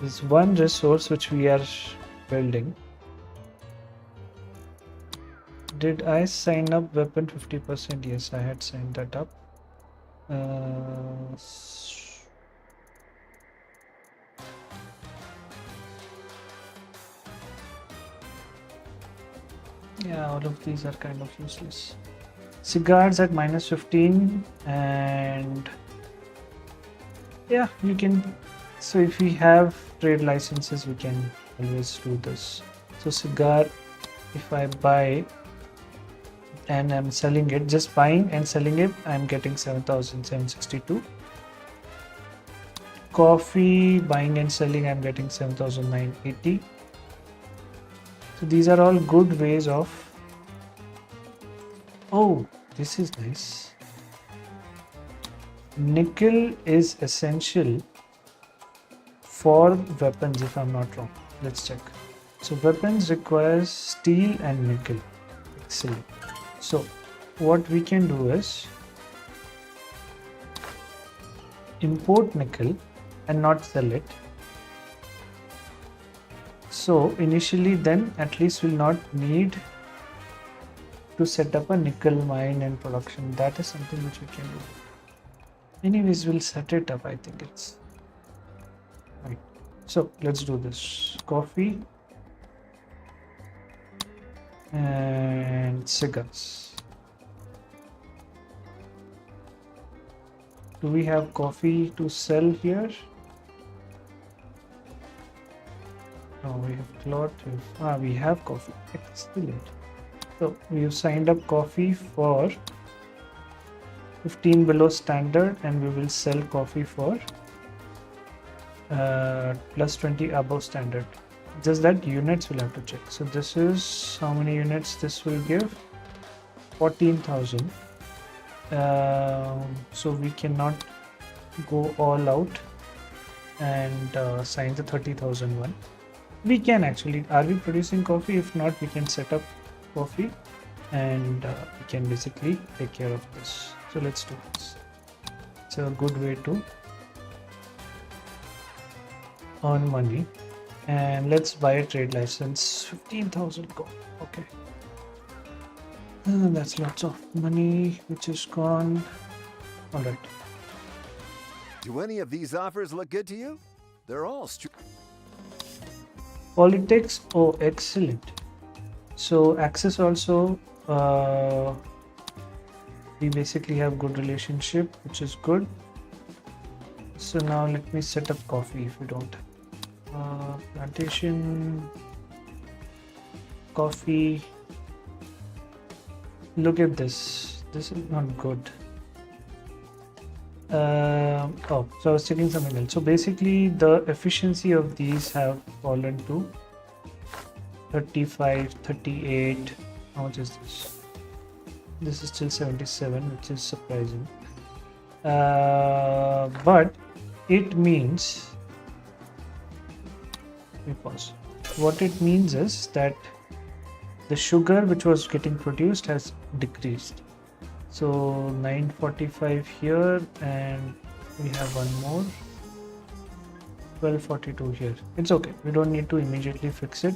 This one resource which we are building. Did I sign up weapon 50%? Yes, I had signed that up. Yeah, all of these are kind of useless. Cigars at -15, and yeah, you can. So if we have trade licenses, we can always do this. So cigar, if I buy and I'm selling it, just buying and selling it, I'm getting 7,762. Coffee, buying and selling, I'm getting 7,980. So these are all good ways of. Oh, this is nice. Nickel is essential for weapons, if I'm not wrong. Let's check. So weapons requires steel and nickel. Excellent. So what we can do is import nickel and not sell it. So initially then at least we'll not need to set up a nickel mine and production. That is something which we can do. Anyways, we'll set it up. I think it's right. So let's do this. Coffee and cigars. Do we have coffee to sell here? No, we have cloth. We have coffee. Excellent. So we have signed up coffee for 15 below standard, and we will sell coffee for plus 20 above standard. Just that units we'll have to check. So this is how many units this will give? 14,000. So we cannot go all out and sign the 30,000 one. We can actually. Are we producing coffee? If not, we can set up coffee and we can basically take care of this. So let's do this. It's a good way to earn money. And let's buy a trade license. 15,000 gold. Okay. That's lots of money which is gone. All right. Do any of these offers look good to you? They're all Politics. Oh, excellent. So access also. We basically have good relationship, which is good. So now let me set up coffee if we don't. Plantation, coffee. Look at this. This is not good. So I was checking something else. So basically the efficiency of these have fallen to 35, 38. How much is this? This is still 77, which is surprising. But it means, let me pause. What it means is that the sugar which was getting produced has decreased. So 945 here, and we have one more 1242 here. It's okay, we don't need to immediately fix it.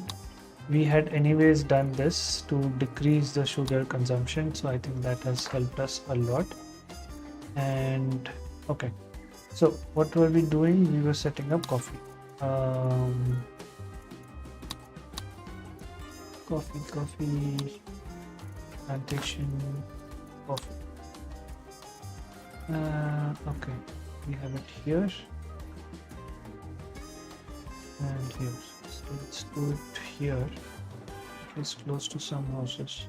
We had anyways done this to decrease the sugar consumption, so I think that has helped us a lot. And okay, so what were we doing? We were setting up coffee. Coffee plantation, coffee. Okay, we have it here and here. So let's do it here, at least close to some houses.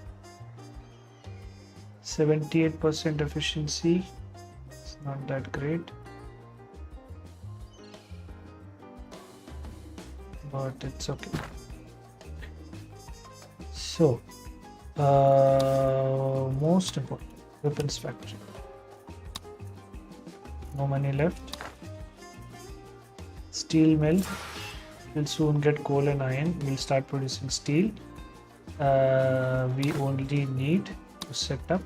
78% efficiency. It's not that great, but it's okay. So, most important, weapons factory. No money left. Steel mill. We'll soon get coal and iron. We'll start producing steel. We only need to set up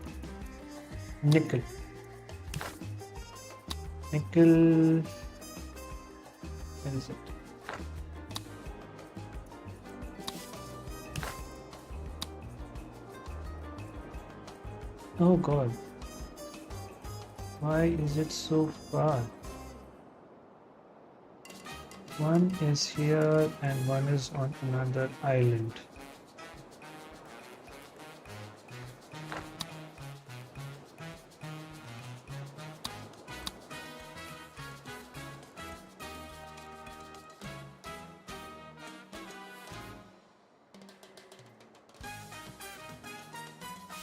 nickel. Nickel. Where is it? Oh god, why is it so far? One is here and one is on another island.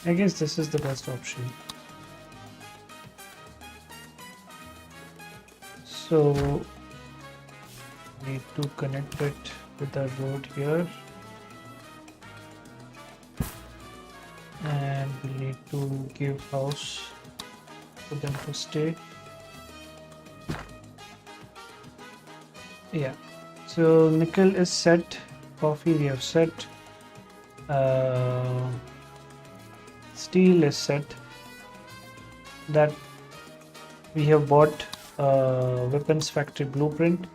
I guess this is the best option. So need to connect it with the road here, and we need to give house for them to stay. Yeah, so nickel is set, coffee we have set, steel is set, that we have bought weapons factory blueprint.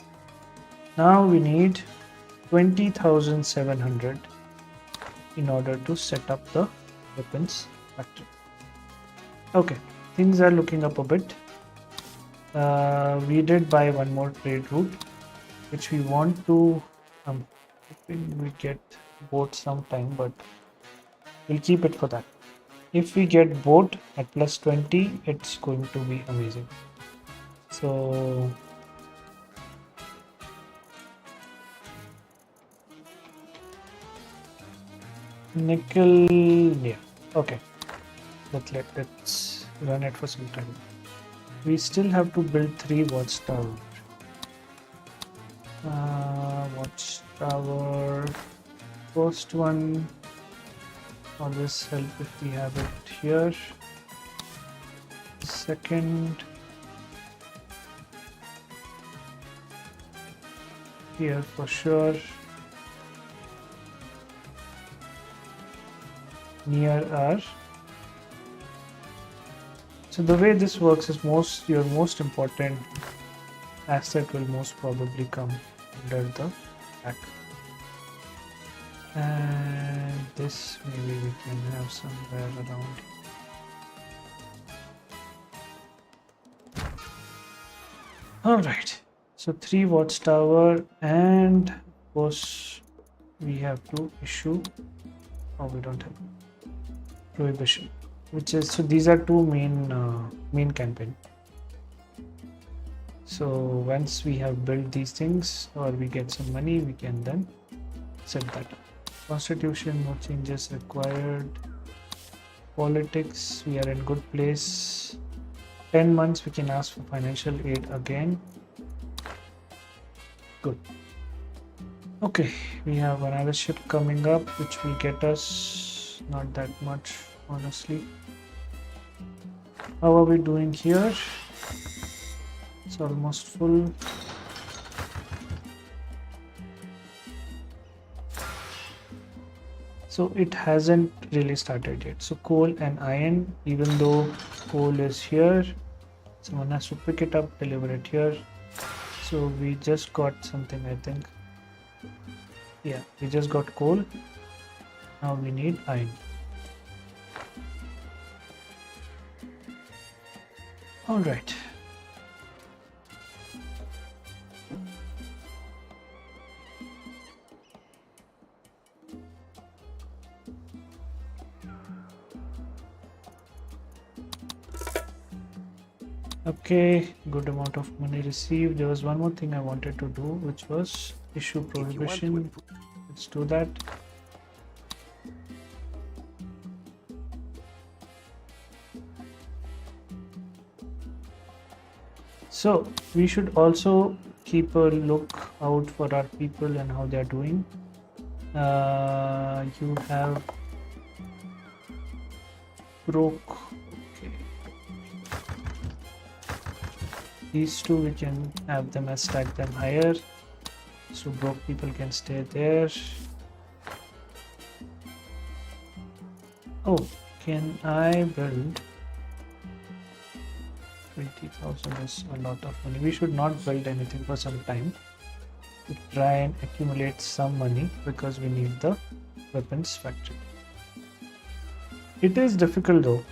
Now we need 20,700 in order to set up the weapons factory. Okay, things are looking up a bit. We did buy one more trade route, which we want to hoping we get boat sometime, but we'll keep it for that. If we get boat at plus 20, it's going to be amazing. So nickel, yeah, okay, let's run it for some time. We still have to build 3 watchtower. Watchtower, first one, always help if we have it here. Second, here for sure. Near our. So the way this works is your most important asset will most probably come under the back. And this maybe we can have somewhere around. Alright, so 3 watchtower, and of course we have to issue, oh we don't have prohibition, which is, so these are 2 main campaign. So once we have built these things or we get some money, we can then set that up. Constitution, no changes required. Politics, we are in good place. 10 months we can ask for financial aid again. Good. Okay, we have another ship coming up which will get us not that much, honestly. How are we doing here? almost full. So it hasn't really started yet. So coal and iron, even though coal is here, someone has to pick it up, deliver it here. So we just got something, I think. Yeah, we just got coal. Now we need iron. All right. Okay, good amount of money received. There was one more thing I wanted to do, which was issue prohibition. Let's do that. So we should also keep a look out for our people and how they are doing. You have broke. Okay. These two we can have them as stack them higher, so broke people can stay there. Oh, can I build? 20,000 is a lot of money. We should not build anything for some time to try and accumulate some money because we need the weapons factory. It is difficult though.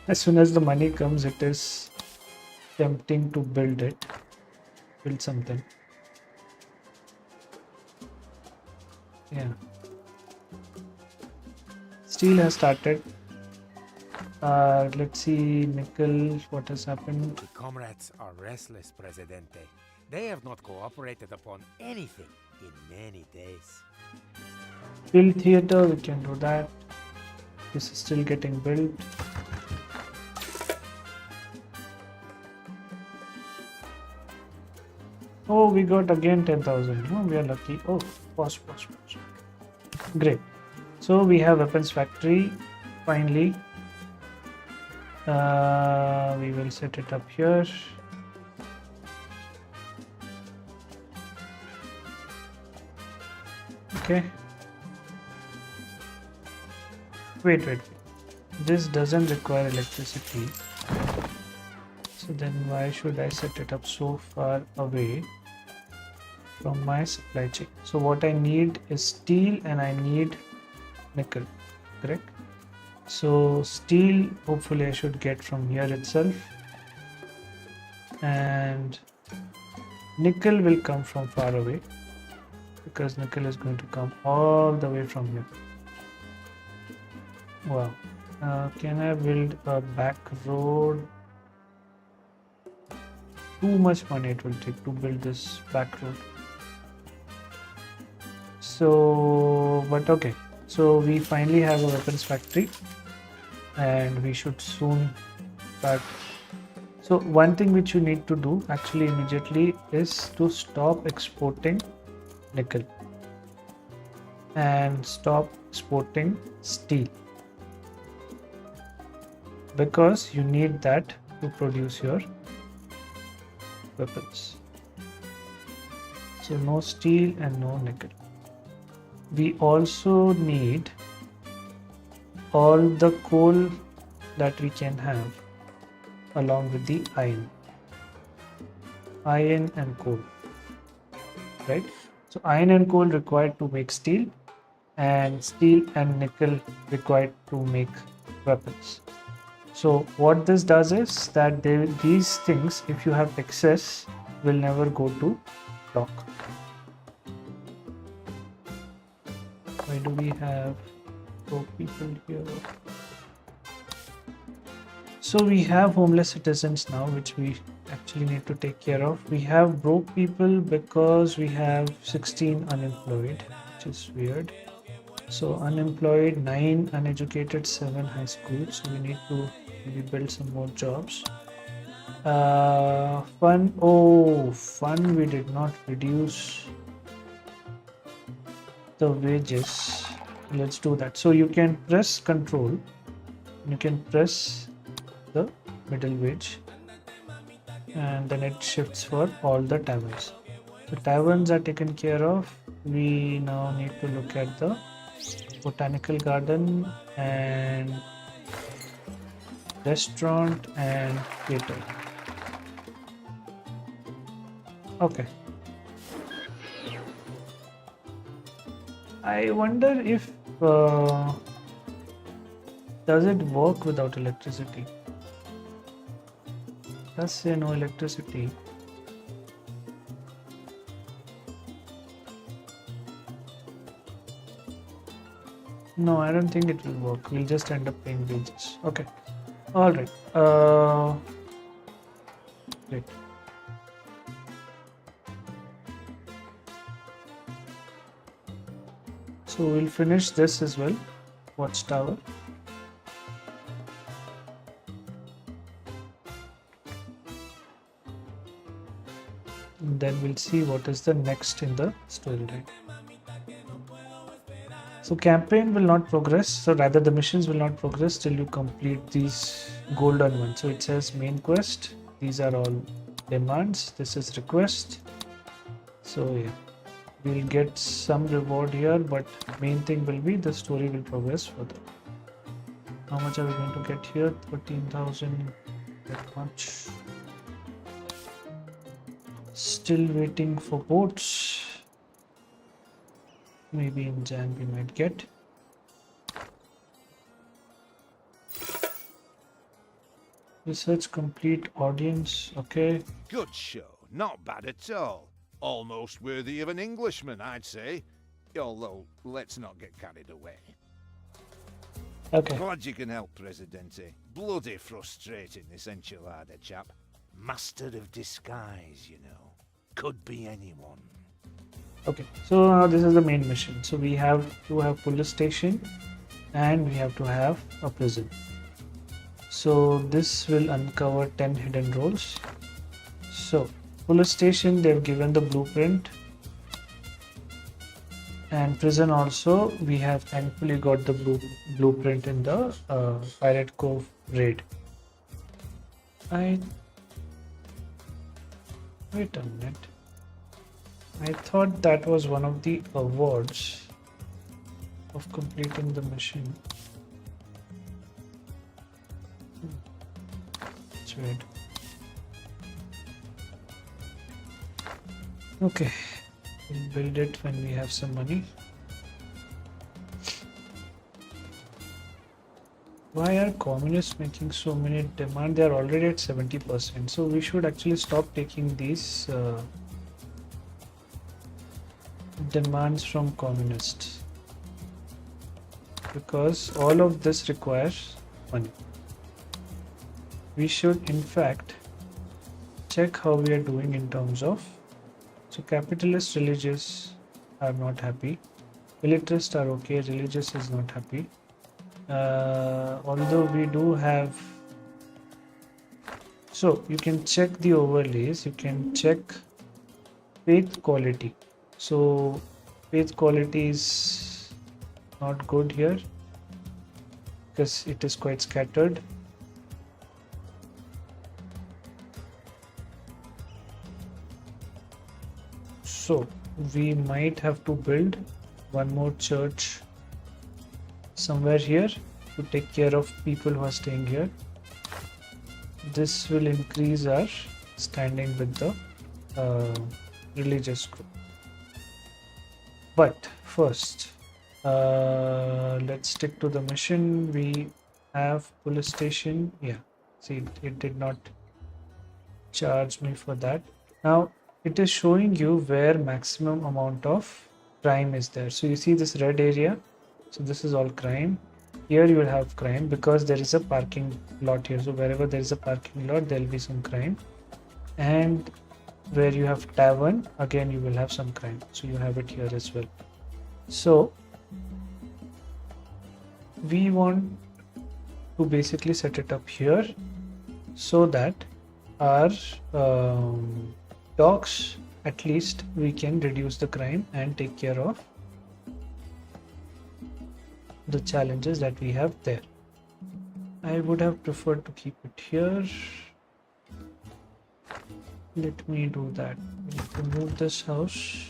As soon as the money comes, it is tempting to build something. Yeah. Steel has started. Let's see, nickel, what has happened? The comrades are restless, Presidente. They have not cooperated upon anything in many days. Build theater, we can do that. This is still getting built. Oh, we got again 10,000. Oh, we are lucky. Oh, pause. Great. So we have weapons factory. Finally, we will set it up here. Okay. Wait. This doesn't require electricity. So then why should I set it up so far away from my supply chain? So what I need is steel and I need nickel, correct? So steel, hopefully I should get from here itself, and nickel will come from far away because nickel is going to come all the way from here. Wow. Can I build a back road? Too much money it will take to build this back road. So, but okay. So we finally have a weapons factory and we should soon start. So one thing which you need to do actually immediately is to stop exporting nickel and stop exporting steel, because you need that to produce your weapons. So no steel and no nickel. We also need all the coal that we can have along with the iron and coal, right? So iron and coal required to make steel, and steel and nickel required to make weapons. So what this does is that these things, if you have excess, will never go to stock. Why do we have broke people here? So we have homeless citizens now, which we actually need to take care of. We have broke people because we have 16 unemployed, which is weird. So unemployed, 9 uneducated, 7 high school. So we need to maybe build some more jobs. Fun. Oh, fun. We did not reduce the wages. Let's do that. So you can press control. You can press the middle wage and then it shifts for all the taverns. The taverns are taken care of. We now need to look at the botanical garden and restaurant and theater. Okay. I wonder if does it work without electricity? Does say no electricity. No, I don't think it will work. We'll just end up paying wages. Okay. All right. Great. So we'll finish this as well. Watchtower. And then we'll see what is the next in the storyline. So campaign will not progress, so rather the missions will not progress till you complete these golden ones. So it says main quest, these are all demands, this is request. So yeah, we'll get some reward here, but main thing will be the story will progress further. How much are we going to get here? 13,000, that much. Still waiting for boats. Maybe in Jan we might get. Research complete, audience, okay. Good show. Not bad at all. Almost worthy of an Englishman, I'd say. Although, let's not get carried away. Okay. Glad you can help, Presidente. Bloody frustrating, this enchilada chap. Master of disguise, you know. Could be anyone. Okay, so now this is the main mission. So we have to have police station and we have to have a prison. So this will uncover 10 hidden roles. So police station, they've given the blueprint, and prison also we have thankfully got the blueprint in the Pirate Cove raid. Wait a minute. I thought that was one of the awards of completing the mission. That's weird. Okay, we'll build it when we have some money. Why are communists making so many demands? They are already at 70%. So we should actually stop taking these demands from communists, because all of this requires money. We should in fact check how we are doing in terms of, so capitalist religious are not happy, militarist are okay, religious is not happy. Although we do have, so you can check the overlays, you can check faith quality. So faith quality is not good here because it is quite scattered. So we might have to build one more church somewhere here to take care of people who are staying here. This will increase our standing with the religious group. But first, let's stick to the mission. We have police station. Yeah, see, it did not charge me for that. Now it is showing you where maximum amount of crime is there. So you see this red area. So this is all crime. Here you will have crime because there is a parking lot here. So wherever there is a parking lot, there will be some crime. And where you have tavern, again you will have some crime. So you have it here as well. So we want to basically set it up here so that our docks, at least we can reduce the crime and take care of the challenges that we have there. I would have preferred to keep it here. Let me do that. We need to move this house.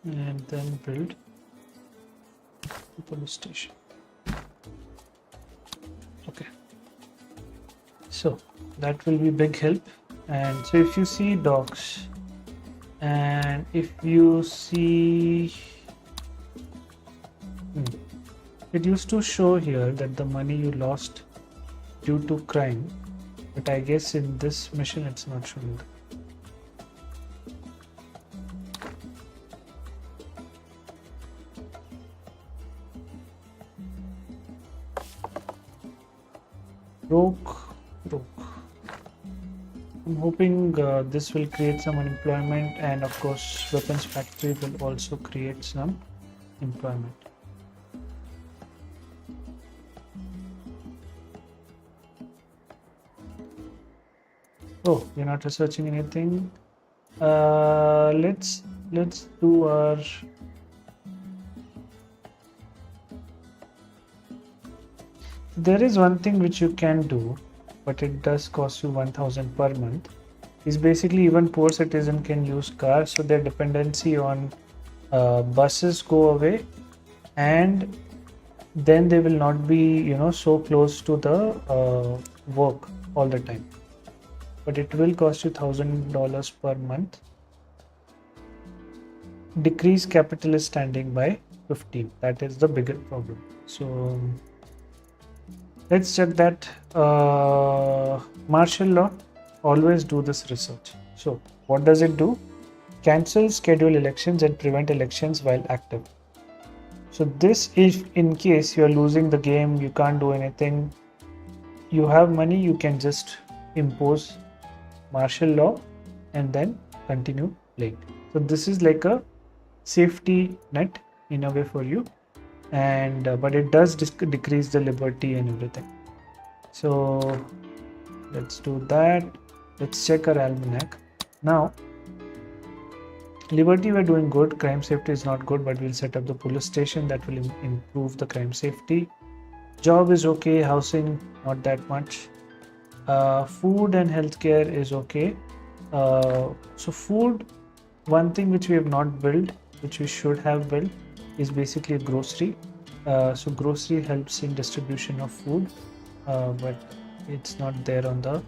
And then build the police station. Okay. So that will be big help. And so if you see docks, and if you see it used to show here that the money you lost due to crime, but I guess in this mission it's not showing that. Broke. I'm hoping this will create some unemployment, and of course weapons factory will also create some employment. Oh, you're not researching anything. Let's do our there is one thing which you can do, but it does cost you 1000 per month. Is basically even poor citizen can use cars, so their dependency on buses go away, and then they will not be so close to the work all the time. But it will cost you $1000 per month. Decrease capitalist standing by 15. That is the bigger problem. So let's check that. Martial law, always do this research. So what does it do? Cancel scheduled elections and prevent elections while active. So this is in case you are losing the game, you can't do anything, you have money, you can just impose martial law and then continue playing. So this is like a safety net in a way for you, and but it does decrease the liberty and everything. So let's do that. Let's check our almanac. Now liberty we're doing good, crime safety is not good, but we'll set up the police station that will improve the crime safety. Job is okay, housing not that much. Food and healthcare is okay. So food, one thing which we have not built, which we should have built, is basically a grocery. So grocery helps in distribution of food, but it's not there on the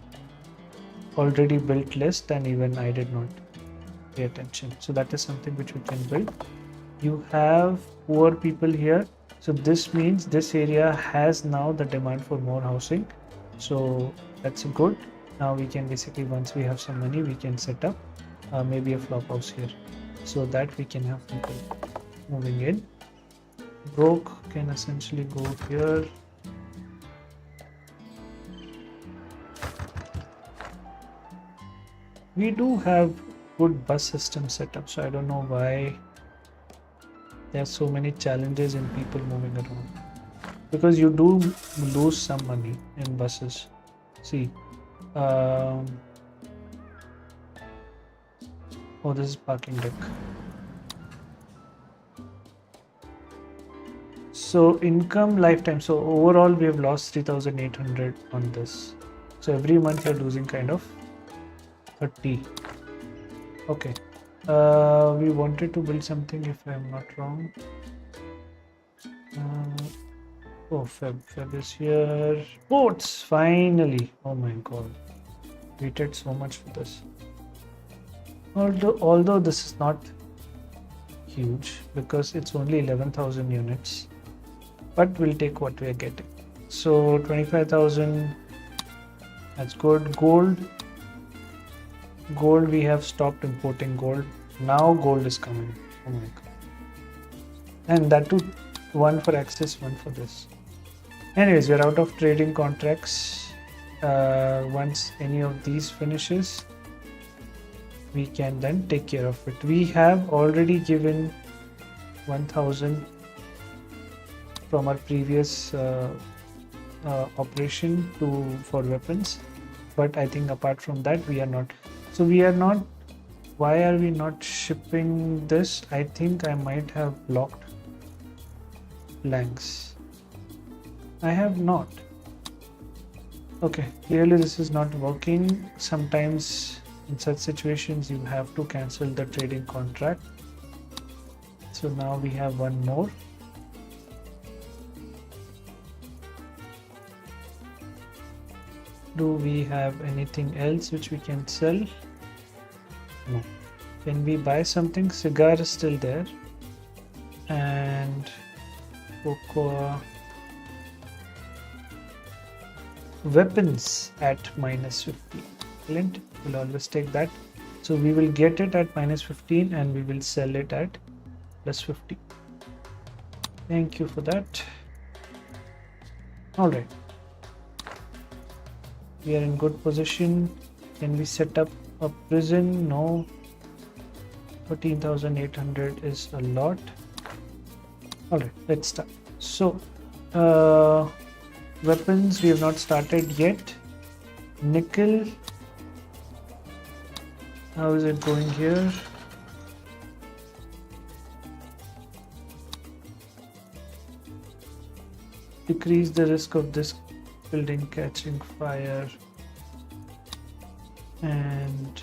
already built list, and even I did not pay attention. So that is something which we can build. You have poor people here, so this means this area has now the demand for more housing, so that's good. Now we can basically, once we have some money, we can set up maybe a flop house here, so that we can have people moving in. Broke can essentially go here. We do have good bus system set up, so I don't know why there are so many challenges in people moving around, because you do lose some money in buses. See, oh, this is parking deck. So income lifetime, so overall we have lost 3800 on this, so every month you're losing kind of 30. Okay, we wanted to build something, if I'm not wrong. Oh, Feb is here. Boats, finally. Oh my god, waited so much for this. Although this is not huge because it's only 11,000 units, but we'll take what we are getting. So 25,000, that's good. Gold, we have stopped importing gold. Now gold is coming. Oh my god. And that too, one for access, one for this. Anyways, we're out of trading contracts. Once any of these finishes, we can then take care of it. We have already given 1000 from our previous operation for weapons, but I think apart from that we are not. So we are not. Why are we not shipping this? I think I might have blocked blanks. I have not. Okay, clearly this is not working. Sometimes in such situations you have to cancel the trading contract. So now we have one more. Do we have anything else which we can sell? No. Can we buy something? Cigar is still there. And cocoa. Weapons at -50. Excellent. We'll always take that. So we will get it at -15 and we will sell it at +50. Thank you for that. All right. We are in good position. Can we set up a prison? No. 14,800 is a lot. All right, let's start. So, weapons we have not started yet. Nickel. How is it going here? Decrease the risk of this building catching fire. And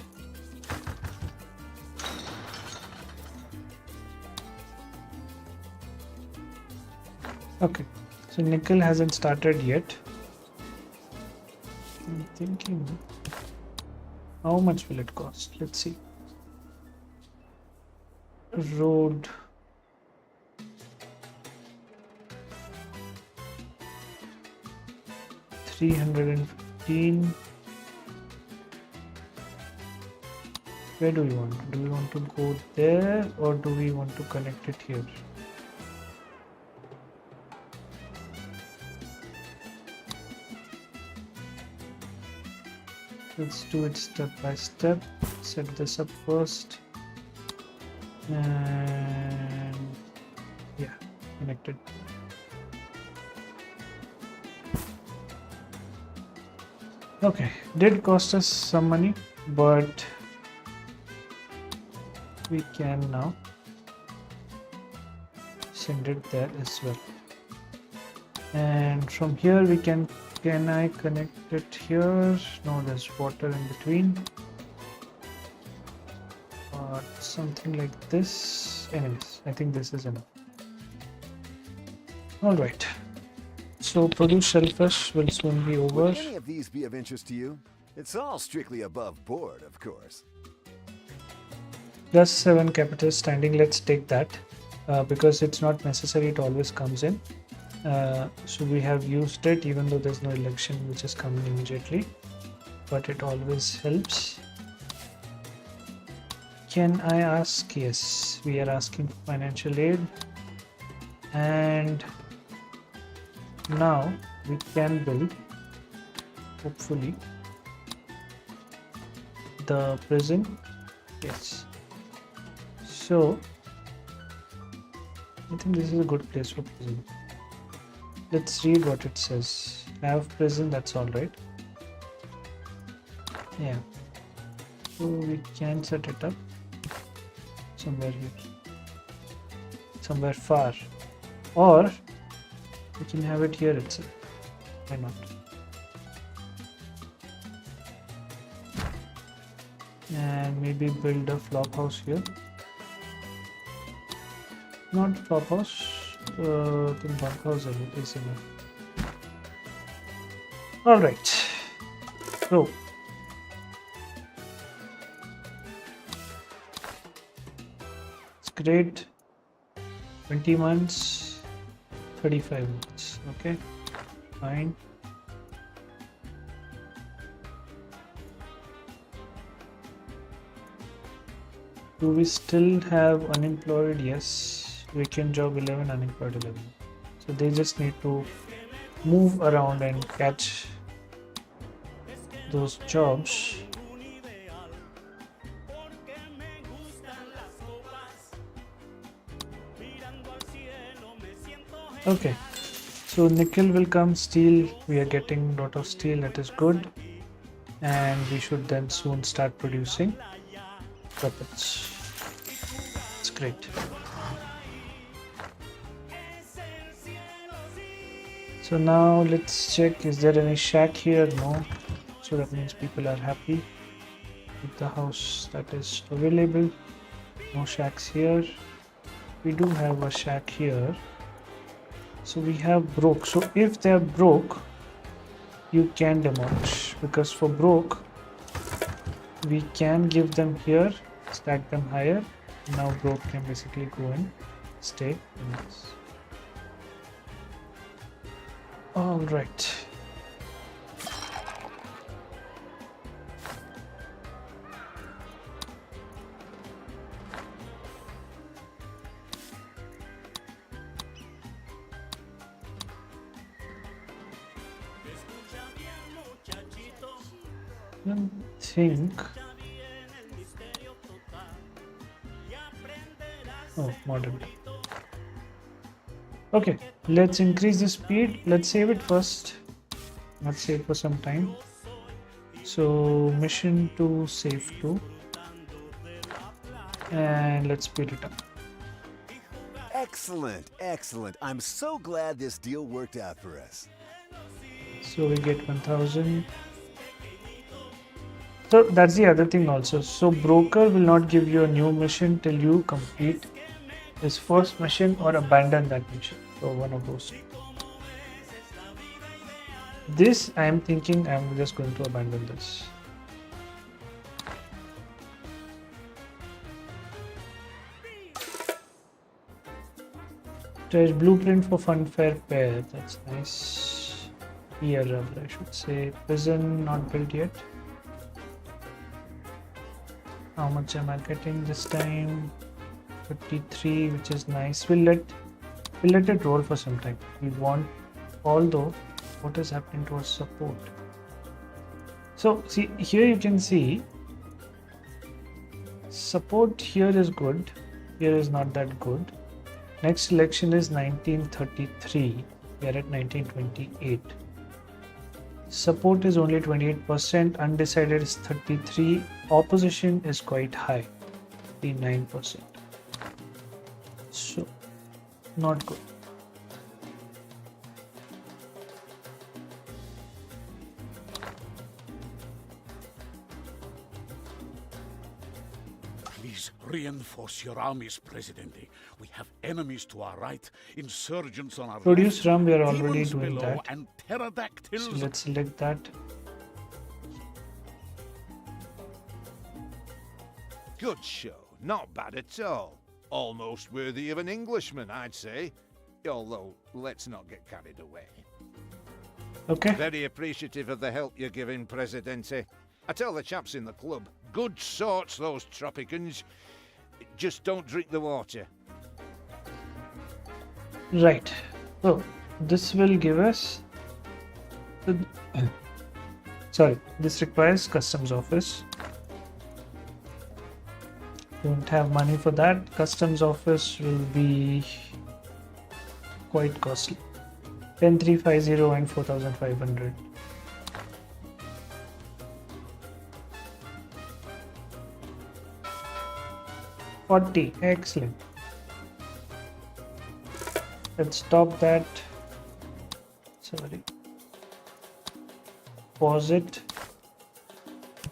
okay, so nickel hasn't started yet. I'm thinking, how much will it cost? Let's see. Road. $315. Where do we want? Do we want to go there or do we want to connect it here? Let's do it step by step. Set this up first. And yeah, connected. Okay, did cost us some money, but we can now send it there as well. And from here we can I connect it here? No, there's water in between. Something like this. Anyways, I think this is enough. All right. So produce shellfish will soon be over. Would any of these be of interest to you? It's all strictly above board, of course. +7 capital standing. Let's take that because it's not necessary. It always comes in. So we have used it even though there's no election which is coming immediately, but it always helps. Can I ask? Yes, we are asking for financial aid, and now we can build, hopefully, the prison. Yes. So I think this is a good place for prison. Let's read what it says. Have prison, that's all right. Yeah. So we can set it up somewhere here. Somewhere far. Or we can have it here itself. Why not? And maybe build a flop house here. Not flop house. I think bunkhouse is enough. All right. So it's great. 20 months, 35 months. Okay, fine. Do we still have unemployed? Yes. Vacant job 11, unemployed 11. So they just need to move around and catch those jobs. Okay, so nickel will come, steel, we are getting a lot of steel, that is good, and we should then soon start producing weapons. It's great. So now let's check, is there any shack here? No. So that means people are happy with the house that is available. No shacks here. We do have a shack here. So we have broke. So if they're broke, you can demolish, because for broke we can give them here, stack them higher. Now broke can basically go and stay in this. All right. I think. Oh, modern. Okay, let's increase the speed. Let's save it first. Let's save for some time. So mission to save to, and let's speed it up. Excellent, excellent. I'm so glad this deal worked out for us. So we get 1000. So that's the other thing also. So broker will not give you a new mission till you complete his first mission or abandon that mission. So one of those two. This I am thinking I'm just going to abandon this. There's blueprint for funfair pair. That's nice. Here rather I should say. Prison not built yet. How much am I getting this time? 53, which is nice. We'll let it roll for some time. We want, although what is happening to our support? So see here you can see support here is good, here is not that good. Next selection is 1933. We are at 1928. Support is only 28%, undecided is 33, opposition is quite high, 39%. So, not good. Please reinforce your armies, Presidente. We have enemies to our right, insurgents on our Produce left, rum, we are already demons doing below, that. and pterodactyls. So let's select that. Good show. Not bad at all. Almost worthy of an Englishman, I'd say. Although, let's not get carried away. Okay. Very appreciative of the help you're giving, Presidente. I tell the chaps in the club, good sorts, those Tropicans. Just don't drink the water. Right. So this will give us. Sorry, this requires customs office. Don't have money for that. Customs office will be quite costly. 10350 and 4500. Excellent. Let's stop that. Sorry. Pause it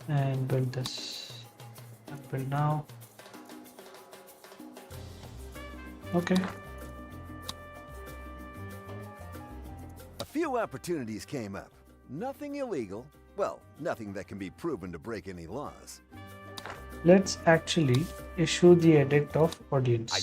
and build this. Build now. Okay. A few opportunities came up. Nothing illegal. Well, nothing that can be proven to break any laws. Let's actually issue the edict of audience.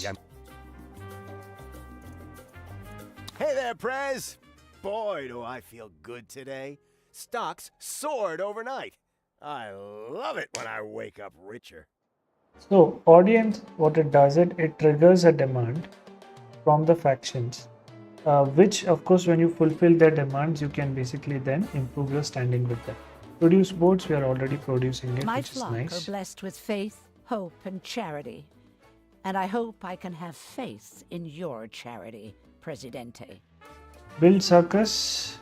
Hey there, Prez! Boy, do I feel good today. Stocks soared overnight. I love it when I wake up richer. So audience, what it does, it triggers a demand from the factions, which of course when you fulfill their demands, you can basically then improve your standing with them. Produce boats, we are already producing it, My which is flock nice. are blessed with faith, hope, and charity. And I hope I can have faith in your charity, Presidente. Build circus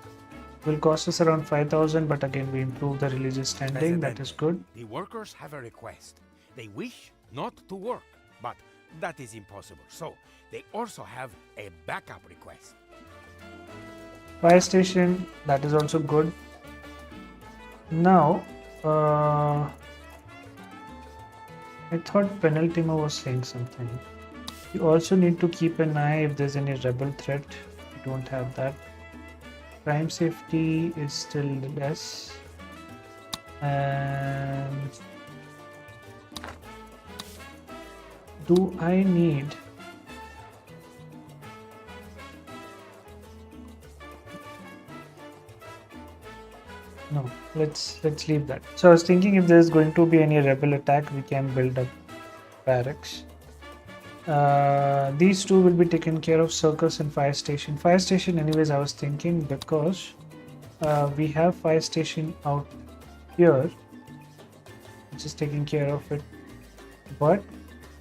will cost us around 5,000, but again we improve the religious standing, that is good. The workers have a request. They wish not to work, but that is impossible. So they also have a backup request. Fire station, that is also good. Now, I thought Penultima was saying something. You also need to keep an eye if there's any rebel threat. We don't have that. Crime safety is still less. And do I need no, let's leave that. So I was thinking if there's going to be any rebel attack, we can build up barracks. These two will be taken care of, circus and fire station. Fire station, anyways, I was thinking because we have fire station out here, which is taking care of it, but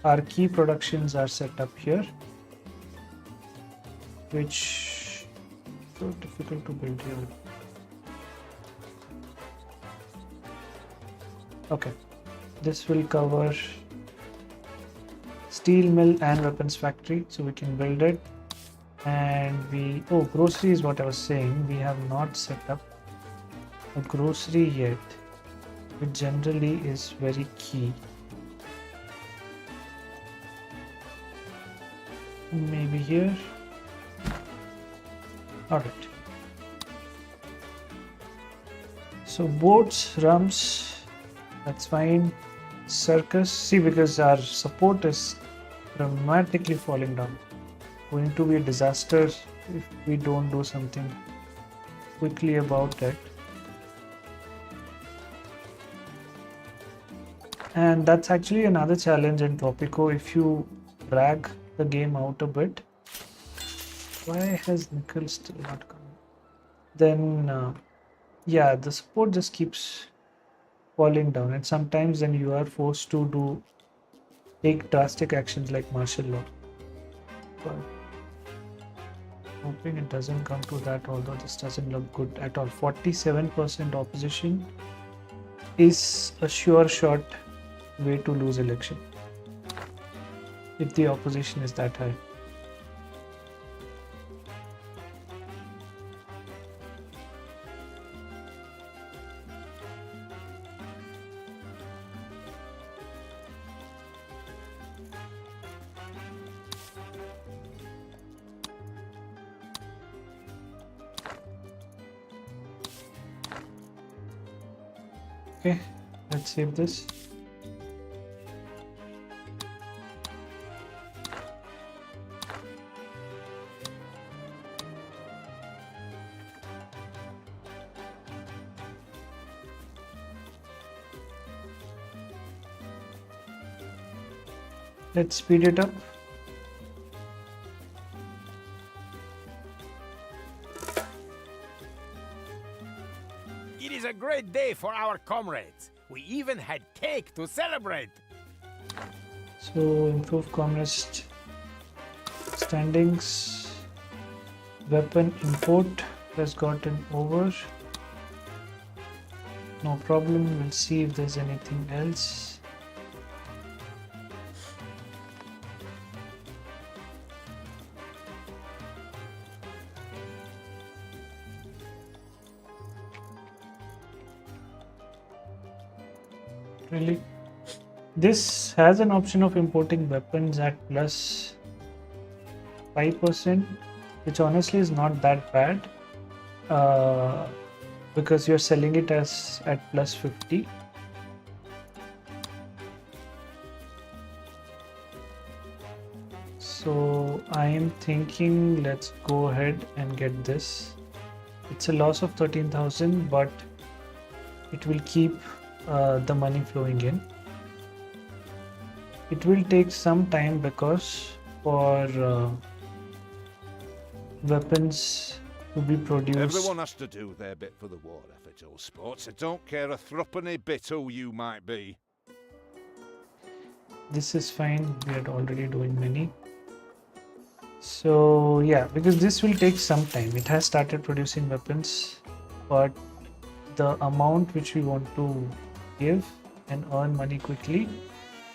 our key productions are set up here, which is so difficult to build here. Okay, this will cover steel mill and weapons factory, so we can build it. And grocery is what I was saying. We have not set up a grocery yet, which generally is very key. Maybe here. All right. So boats, rums, that's fine. Circus, see, because our support is dramatically falling down. Going to be a disaster if we don't do something quickly about it. And that's actually another challenge in Tropico. If you drag the game out a bit, why has nickel still not come? Then yeah, the support just keeps falling down, and sometimes then you are forced to take drastic actions like martial law. But hoping it doesn't come to that, although this doesn't look good at all. 47% opposition is a sure shot way to lose election if the opposition is that high. Okay, let's save this. Let's speed it up. It is a great day for our comrades. We even had cake to celebrate. So improve communist standings. Weapon import has gotten over. No problem. We'll see if there's anything else. Really? This has an option of importing weapons at plus 5%, which honestly is not that bad because you're selling it as at plus 50. So I am thinking let's go ahead and get this. It's a loss of 13,000, but it will keep the money flowing in. It will take some time because for weapons to be produced. Everyone has to do their bit for the war effort, old sports. I don't care a threepenny bit who you might be. This is fine. We are already doing many. So yeah, because this will take some time. It has started producing weapons, but the amount which we want to give and earn money quickly,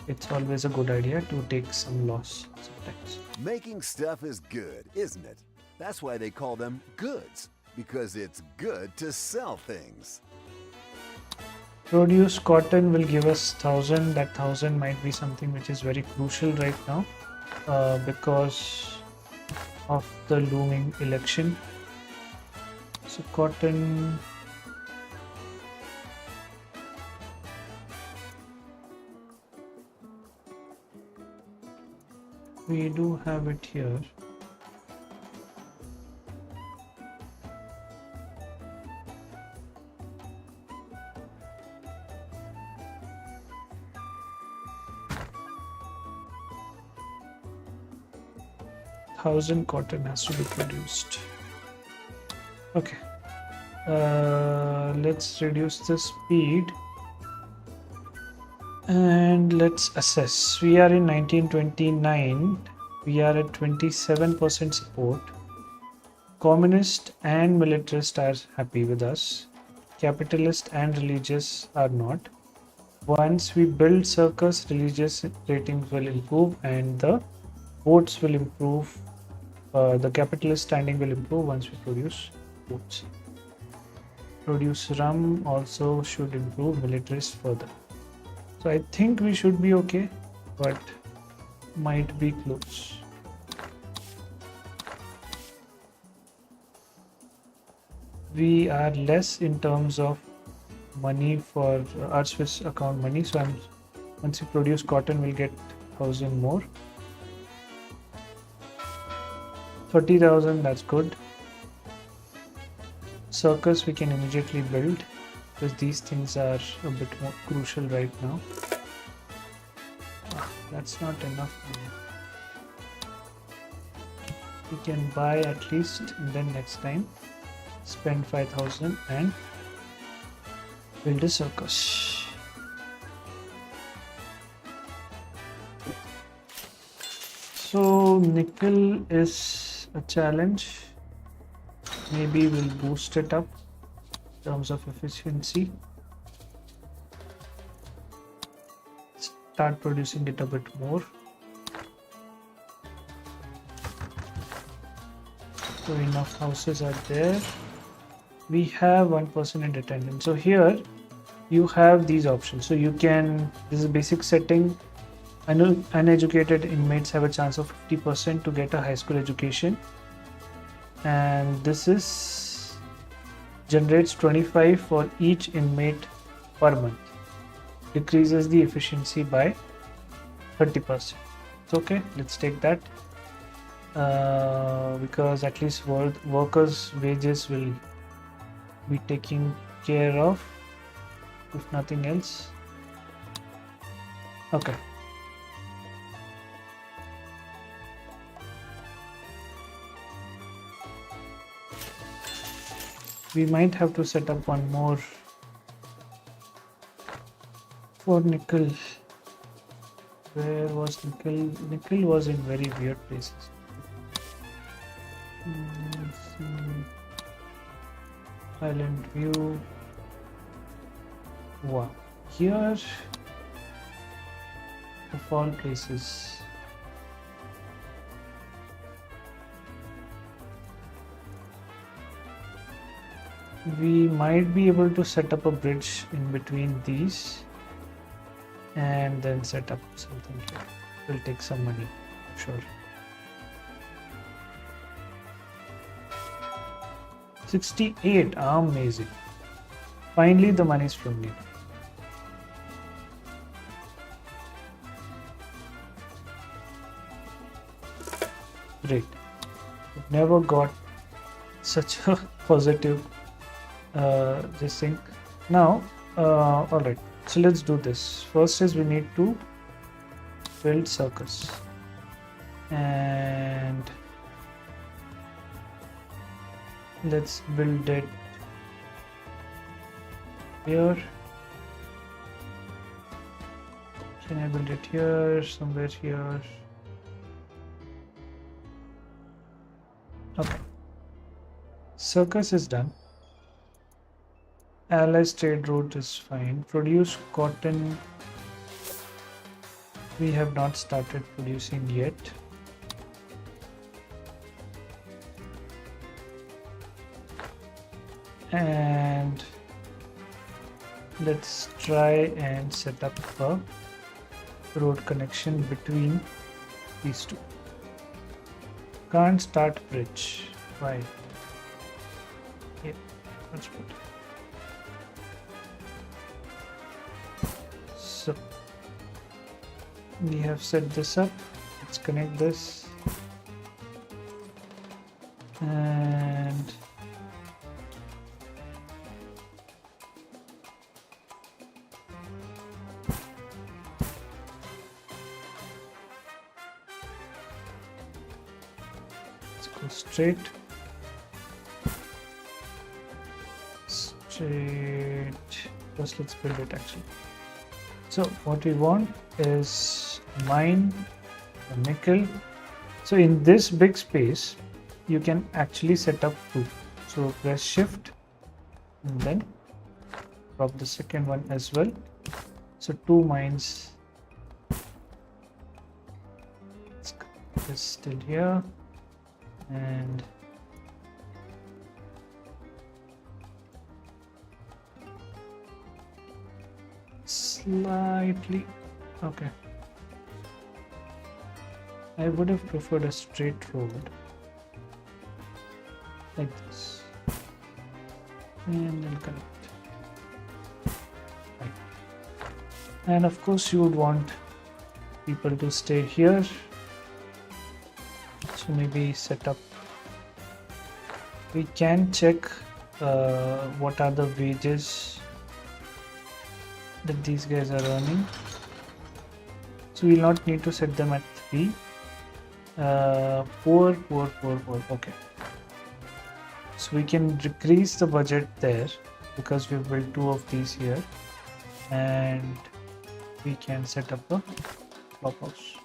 it's always a good idea to take some loss sometimes. Making stuff is good, isn't it? That's why they call them goods. Because it's good to sell things. Produce cotton will give us 1000. That 1000 might be something which is very crucial right now because of the looming election. So cotton. We do have it here. Thousand cotton has to be produced. Okay. Let's reduce the speed and let's assess. We are in 1929. We are at 27% support. Communist and militarist are happy with us. Capitalist and religious are not. Once we build circus, religious ratings will improve and the votes will improve. The capitalist standing will improve once we produce votes. Produce rum also should improve militarist further. So I think we should be okay, but might be close. We are less in terms of money for our Swiss account money. So once we produce cotton, we'll get 1000 more. 30,000, that's good. Circus we can immediately build because these things are a bit more crucial right now. That's not enough money. We can buy at least, and then next time spend 5,000 and build a circus. So nickel is a challenge. Maybe we'll boost it up in terms of efficiency. Start producing it a bit more. So enough houses are there. We have 1% in attendance. So here you have these options. So you can, this is a basic setting. Uneducated inmates have a chance of 50% to get a high school education. And this is generates 25 for each inmate per month. Decreases the efficiency by 30%. It's okay, let's take that. Because at least workers' wages will be taken care of, if nothing else. Okay. We might have to set up one more for nickel. Where was nickel? Nickel was in very weird places. Island view. Wow. Here of all places. We might be able to set up a bridge in between these and then set up something here. It will take some money, sure. 68, amazing. Finally the money is from me. Great. I've never got such a positive this thing. Now all right, so let's do this. First is we need to build circus and let's build it here. Can I build it here, somewhere here? Okay, circus is done. Allies trade route is fine. Produce cotton. We have not started producing yet. And let's try and set up a road connection between these two. Can't start bridge. Why? Yeah, that's good. So we have set this up. Let's connect this. And let's go straight. First, let's build it actually. So what we want is mine a nickel. So in this big space, you can actually set up two. So press shift and then drop the second one as well. So two mines. Let's keep this still here and slightly. Okay. I would have preferred a straight road like this. And then connect. Right. And of course you would want people to stay here. So maybe set up. We can check what are the wages that these guys are earning. So we'll not need to set them at 3. Poor. Okay. So we can decrease the budget there because we've built 2 of these here, and we can set up a flop house.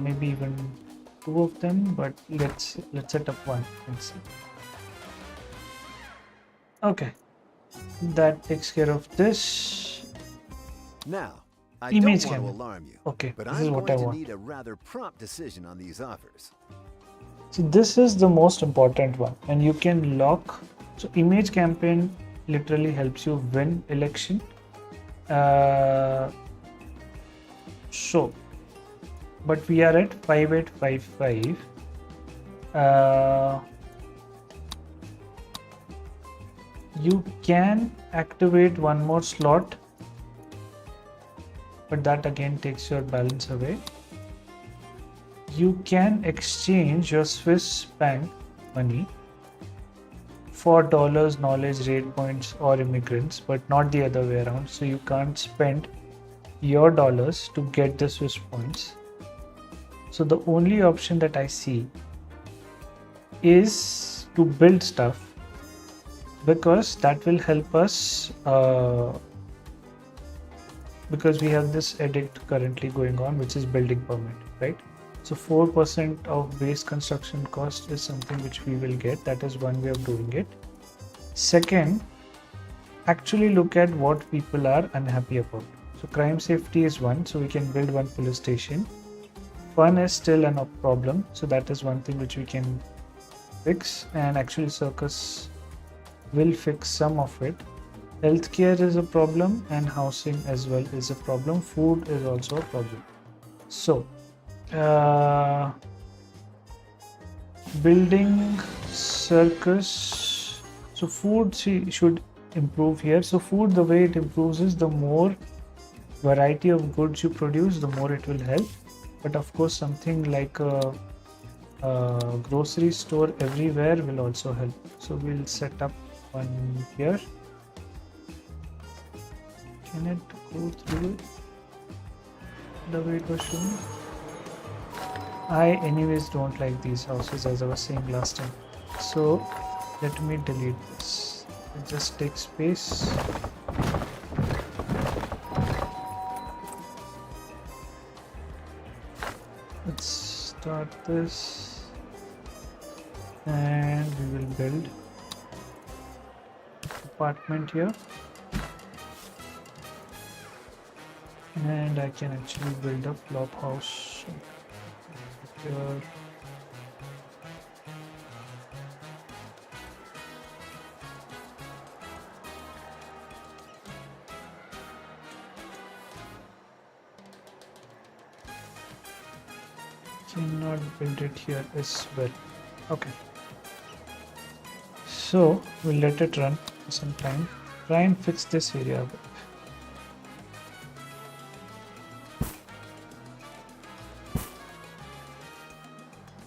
Maybe even 2 of them, but let's set up 1 and see. Okay. That takes care of this. Now, I Image don't want camera. to alarm you, Okay, but this I'm is what going I to want. need a rather prompt decision on these offers. So this is the most important one, and you can lock. So image campaign literally helps you win election. But we are at 5855. You can activate one more slot, but that again takes your balance away. You can exchange your Swiss bank money for dollars, knowledge, rate points, or immigrants, but not the other way around. So you can't spend your dollars to get the Swiss points. So the only option that I see is to build stuff, because that will help us, because we have this edict currently going on, which is building permit, right? So 4% of base construction cost is something which we will get. That is one way of doing it. Second, actually look at what people are unhappy about. So crime safety is one, so we can build one police station. Fun is still a problem, so that is one thing which we can fix, and actually circus will fix some of it. Healthcare is a problem, and housing as well is a problem. Food is also a problem. So building circus. So food should improve here. So food, the way it improves is the more variety of goods you produce, the more it will help. But of course, something like a grocery store everywhere will also help. So we'll set up one here. Can it go through it the way it was shown? I anyways don't like these houses, as I was saying last time. So let me delete this. It just takes space. Let's start this, and we will build apartment here, and I can actually build a flop house here. cannot build it here as well. Okay. So we'll let it run for some time. Try and fix this area a bit.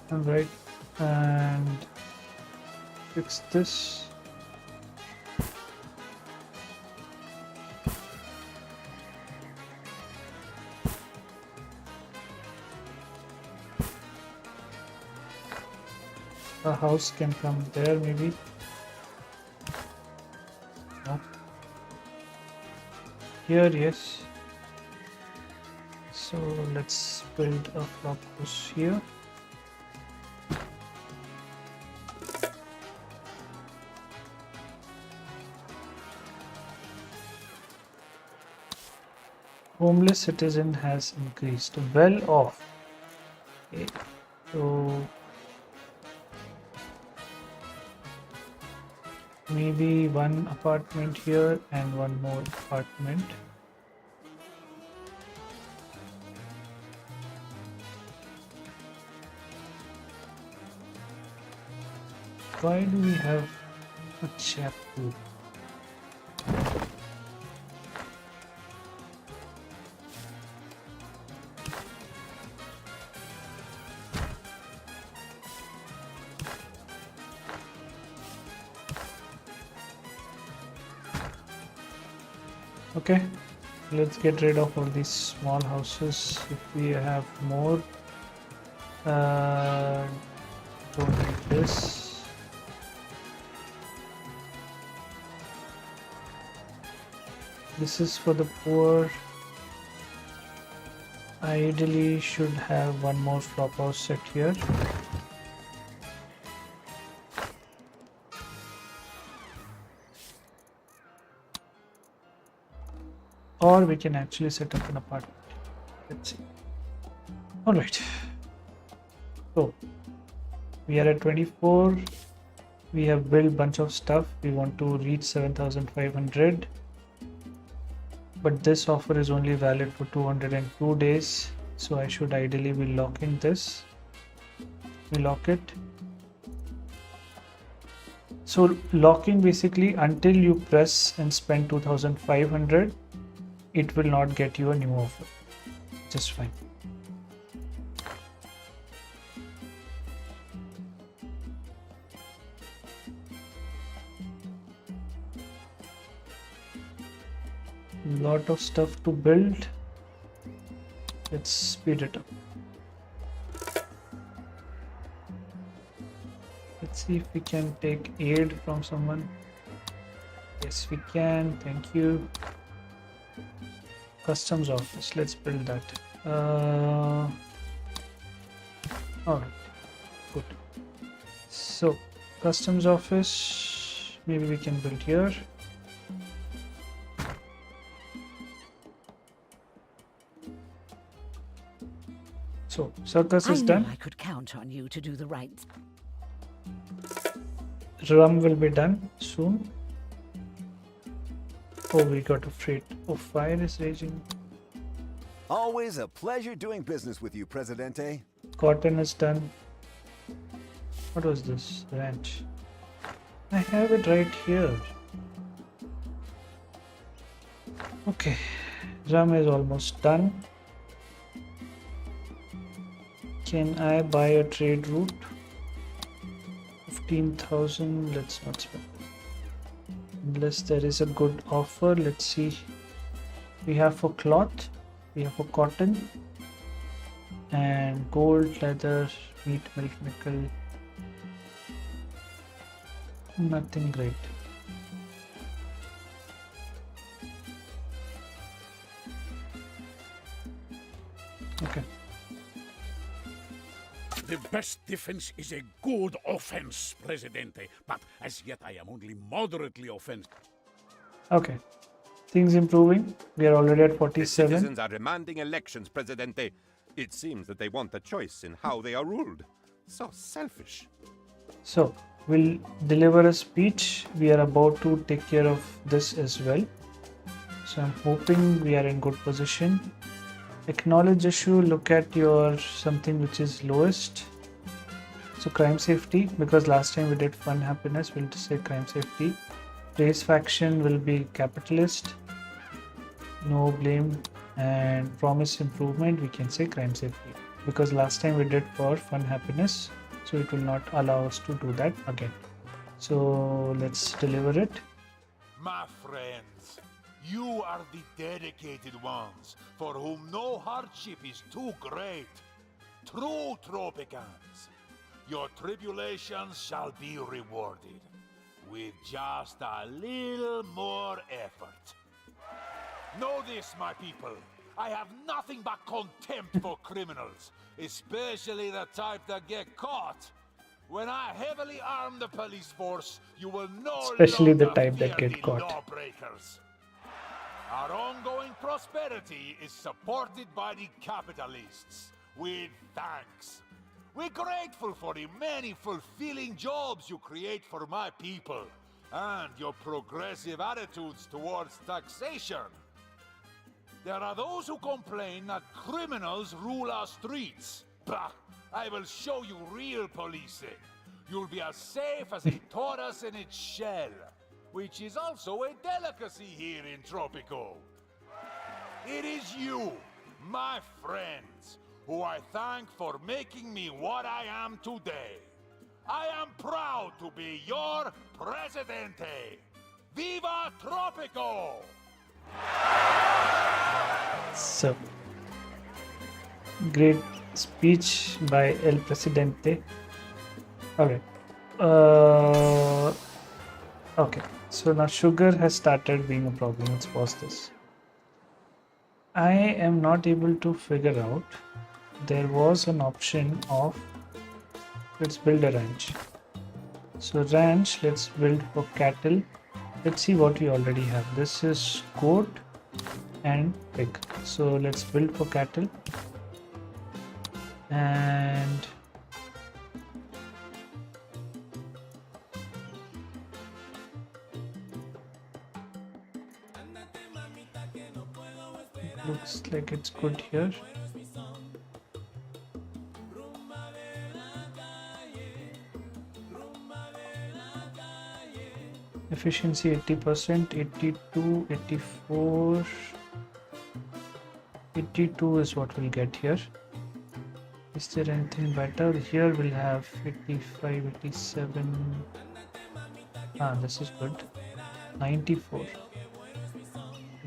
Alright, and fix this. A house can come there maybe. No. Here, yes. So let's build a flop house here. Homeless citizen has increased. Well off. Okay. So maybe one apartment here and one more apartment. Why do we have a chapel? Okay, let's get rid of all these small houses. If we have more, don't need this. This is for the poor. I ideally should have one more flop house set here. Or we can actually set up an apartment. Let's see. Alright. So we are at 24. We have built a bunch of stuff. We want to reach 7,500. But this offer is only valid for 202 days. So I should ideally be locking this. We lock it. So locking basically until you press and spend 2,500. It will not get you a new offer. Just fine. Lot of stuff to build. Let's speed it up. Let's see if we can take aid from someone. Yes, we can. Thank you. Customs office, let's build that. Alright, good. So customs office, maybe we can build here. So circus is done. I could count on you to do the right. Rum will be done soon. Oh, we got a freight. Oh, fire is raging. Always a pleasure doing business with you, Presidente. Cotton is done. What was this? Ranch. I have it right here. Okay. Rum is almost done. Can I buy a trade route? 15,000. Let's not spend. Unless there is a good offer. Let's see. We have for cloth, we have for cotton and gold, leather, meat, milk, nickel. Nothing great. Okay. The best defense is a good offense, Presidente. But as yet I am only moderately offensive. Okay. Things improving. We are already at The 47. citizens are demanding elections, Presidente. It seems that they want a choice in how they are ruled. So selfish. So we'll deliver a speech. We are about to take care of this as well. So I'm hoping we are in good position. Acknowledge issue, look at your something which is lowest. So crime safety, because last time we did fun happiness, we'll just say crime safety. Race faction will be capitalist. No blame and promise improvement, we can say crime safety, because last time we did for fun happiness, so it will not allow us to do that again. So let's deliver it. My friends, you are the dedicated ones for whom no hardship is too great. True Tropicans. Your tribulations shall be rewarded with just a little more effort. Know this, my people. I have nothing but contempt for criminals, especially the type that get caught. When I heavily arm the police force, you will no Especially the longer type that fear get the caught. lawbreakers. Our ongoing prosperity is supported by the capitalists. With thanks. We're grateful for the many fulfilling jobs you create for my people, and your progressive attitudes towards taxation. There are those who complain that criminals rule our streets. Bah! I will show you real policing. You'll be as safe as a tortoise in its shell, which is also a delicacy here in Tropico. It is you, my friends, who I thank for making me what I am today. I am proud to be your Presidente. Viva Tropico! So, great speech by El Presidente. Alright. Okay, so now sugar has started being a problem. Let's pause this. I am not able to figure out. There was an option of let's build a ranch. So ranch, let's build for cattle. Let's see what we already have. This is goat and pig. So let's build for cattle. And looks like it's good here. Efficiency 80%, 82, 84, 82 is what we'll get here. Is there anything better? Here we'll have 85, 87. This is good. 94,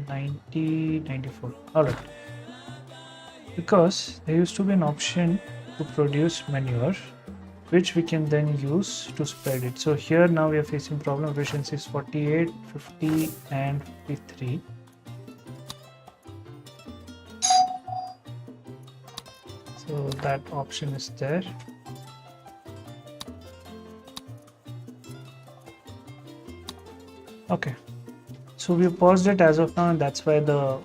90, 94. Alright. Because there used to be an option to produce manure, which we can then use to spread it. So here now we are facing problem. Efficiency is 48, 50 and 53. So that option is there. Okay, so we paused it as of now, and that's why the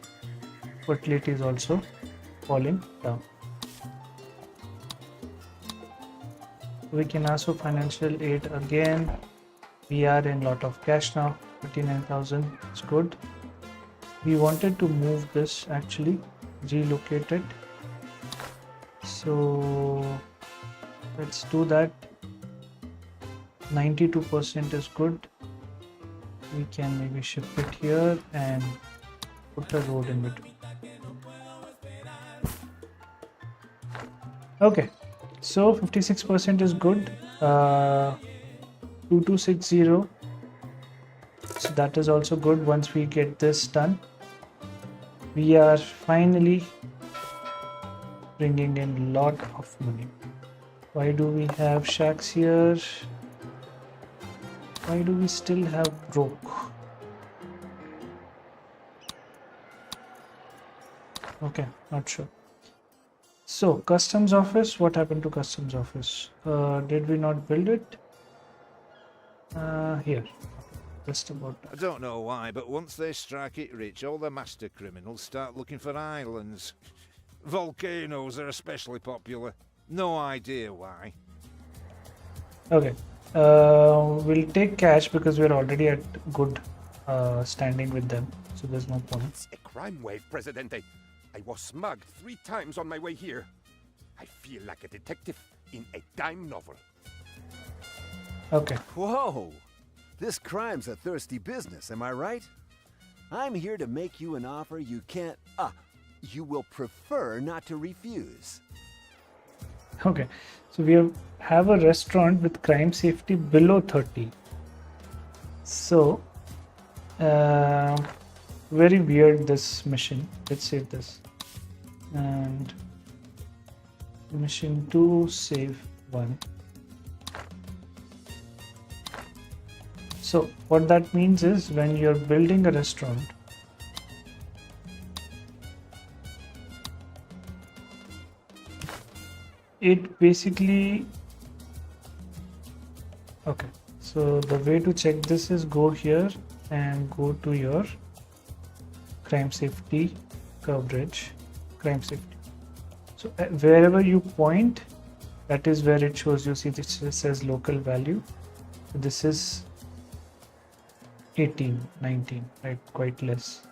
fertility is also falling down. We can ask for financial aid again. We are in lot of cash now. 39,000 is good. We wanted to move this, actually relocate it. So let's do that. 92% is good. We can maybe shift it here and put a road in between. Okay, so 56% is good. 2260, so that is also good. Once we get this done, we are finally bringing in a lot of money. Why do we have shacks here? Why do we still have broke? Okay, not sure. So customs office, what happened to customs office? Did we not build it? Here, just about that. I don't know why, but once they strike it rich, all the master criminals start looking for islands. Volcanoes are especially popular. No idea why. Okay, we'll take cash because we're already at good standing with them, so there's no point. It's a crime wave, Presidente. I was smugged 3 times on my way here. I feel like a detective in a dime novel. Okay. Whoa! This crime's a thirsty business, am I right? I'm here to make you an offer you can't, you will prefer not to refuse. Okay. So we have a restaurant with crime safety below 30. So, very weird this mission. Let's save this. And mission 2, save 1. So what that means is when you're building a restaurant, it basically, okay, so the way to check this is go here and go to your crime safety coverage, crime safety. So wherever you point, that is where it shows you. See, this says local value. So this is 18, 19, right? Quite less.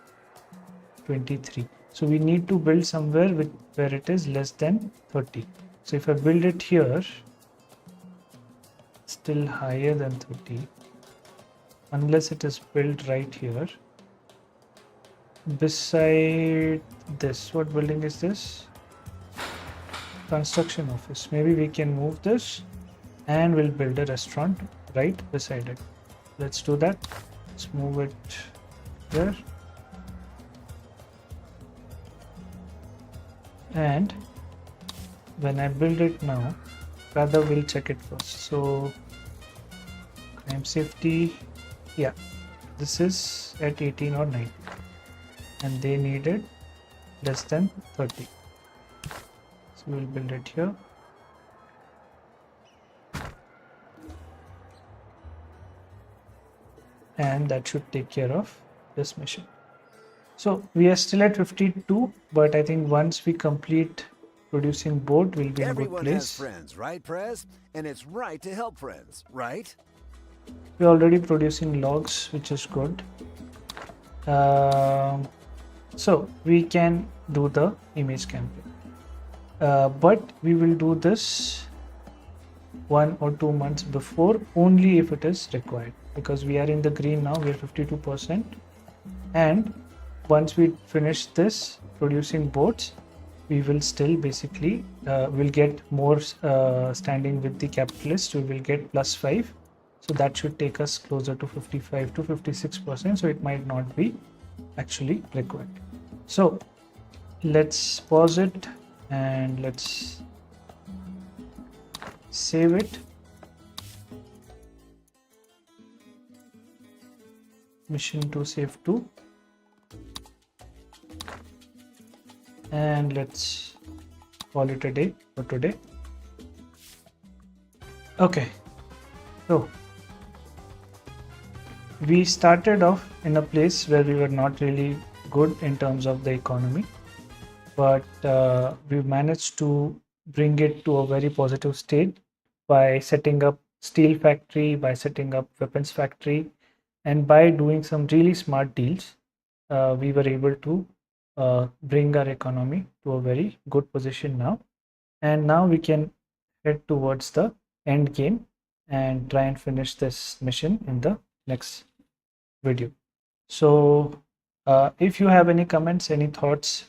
23. So we need to build somewhere where it is less than 30. So if I build it here, still higher than 30, unless it is built right here. Beside this, what building is this? Construction office. Maybe we can move this and we'll build a restaurant right beside it. Let's do that. Let's move it there. And when I build it now, rather we'll check it first. So crime safety, yeah, this is at 18 or 19 and they needed less than 30. So we'll build it here. And that should take care of this mission. So we are still at 52, but I think once we complete producing board, we'll be in a good Everyone has place. friends, right, Prez? And it's right to help friends, right? We're already producing logs, which is good. So we can do the image campaign, but we will do this 1 or 2 months before, only if it is required, because we are in the green now. We're 52%, and once we finish this producing boards, we will still basically will get more standing with the capitalist. We will get +5, so that should take us closer to 55 to 56%. So it might not be actually required. So let's pause it and let's save it. Mission 2, save 2. And let's call it a day for today. Okay, so we started off in a place where we were not really good in terms of the economy, but we managed to bring it to a very positive state by setting up steel factory, by setting up weapons factory, and by doing some really smart deals. We were able to bring our economy to a very good position now, and now we can head towards the end game and try and finish this mission in the next video. So if you have any comments, any thoughts,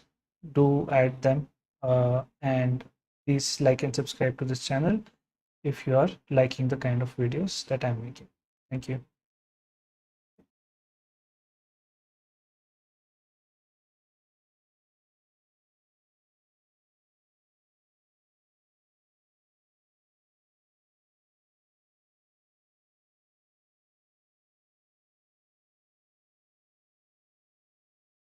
do add them, and please like and subscribe to this channel if you are liking the kind of videos that I'm making. Thank you.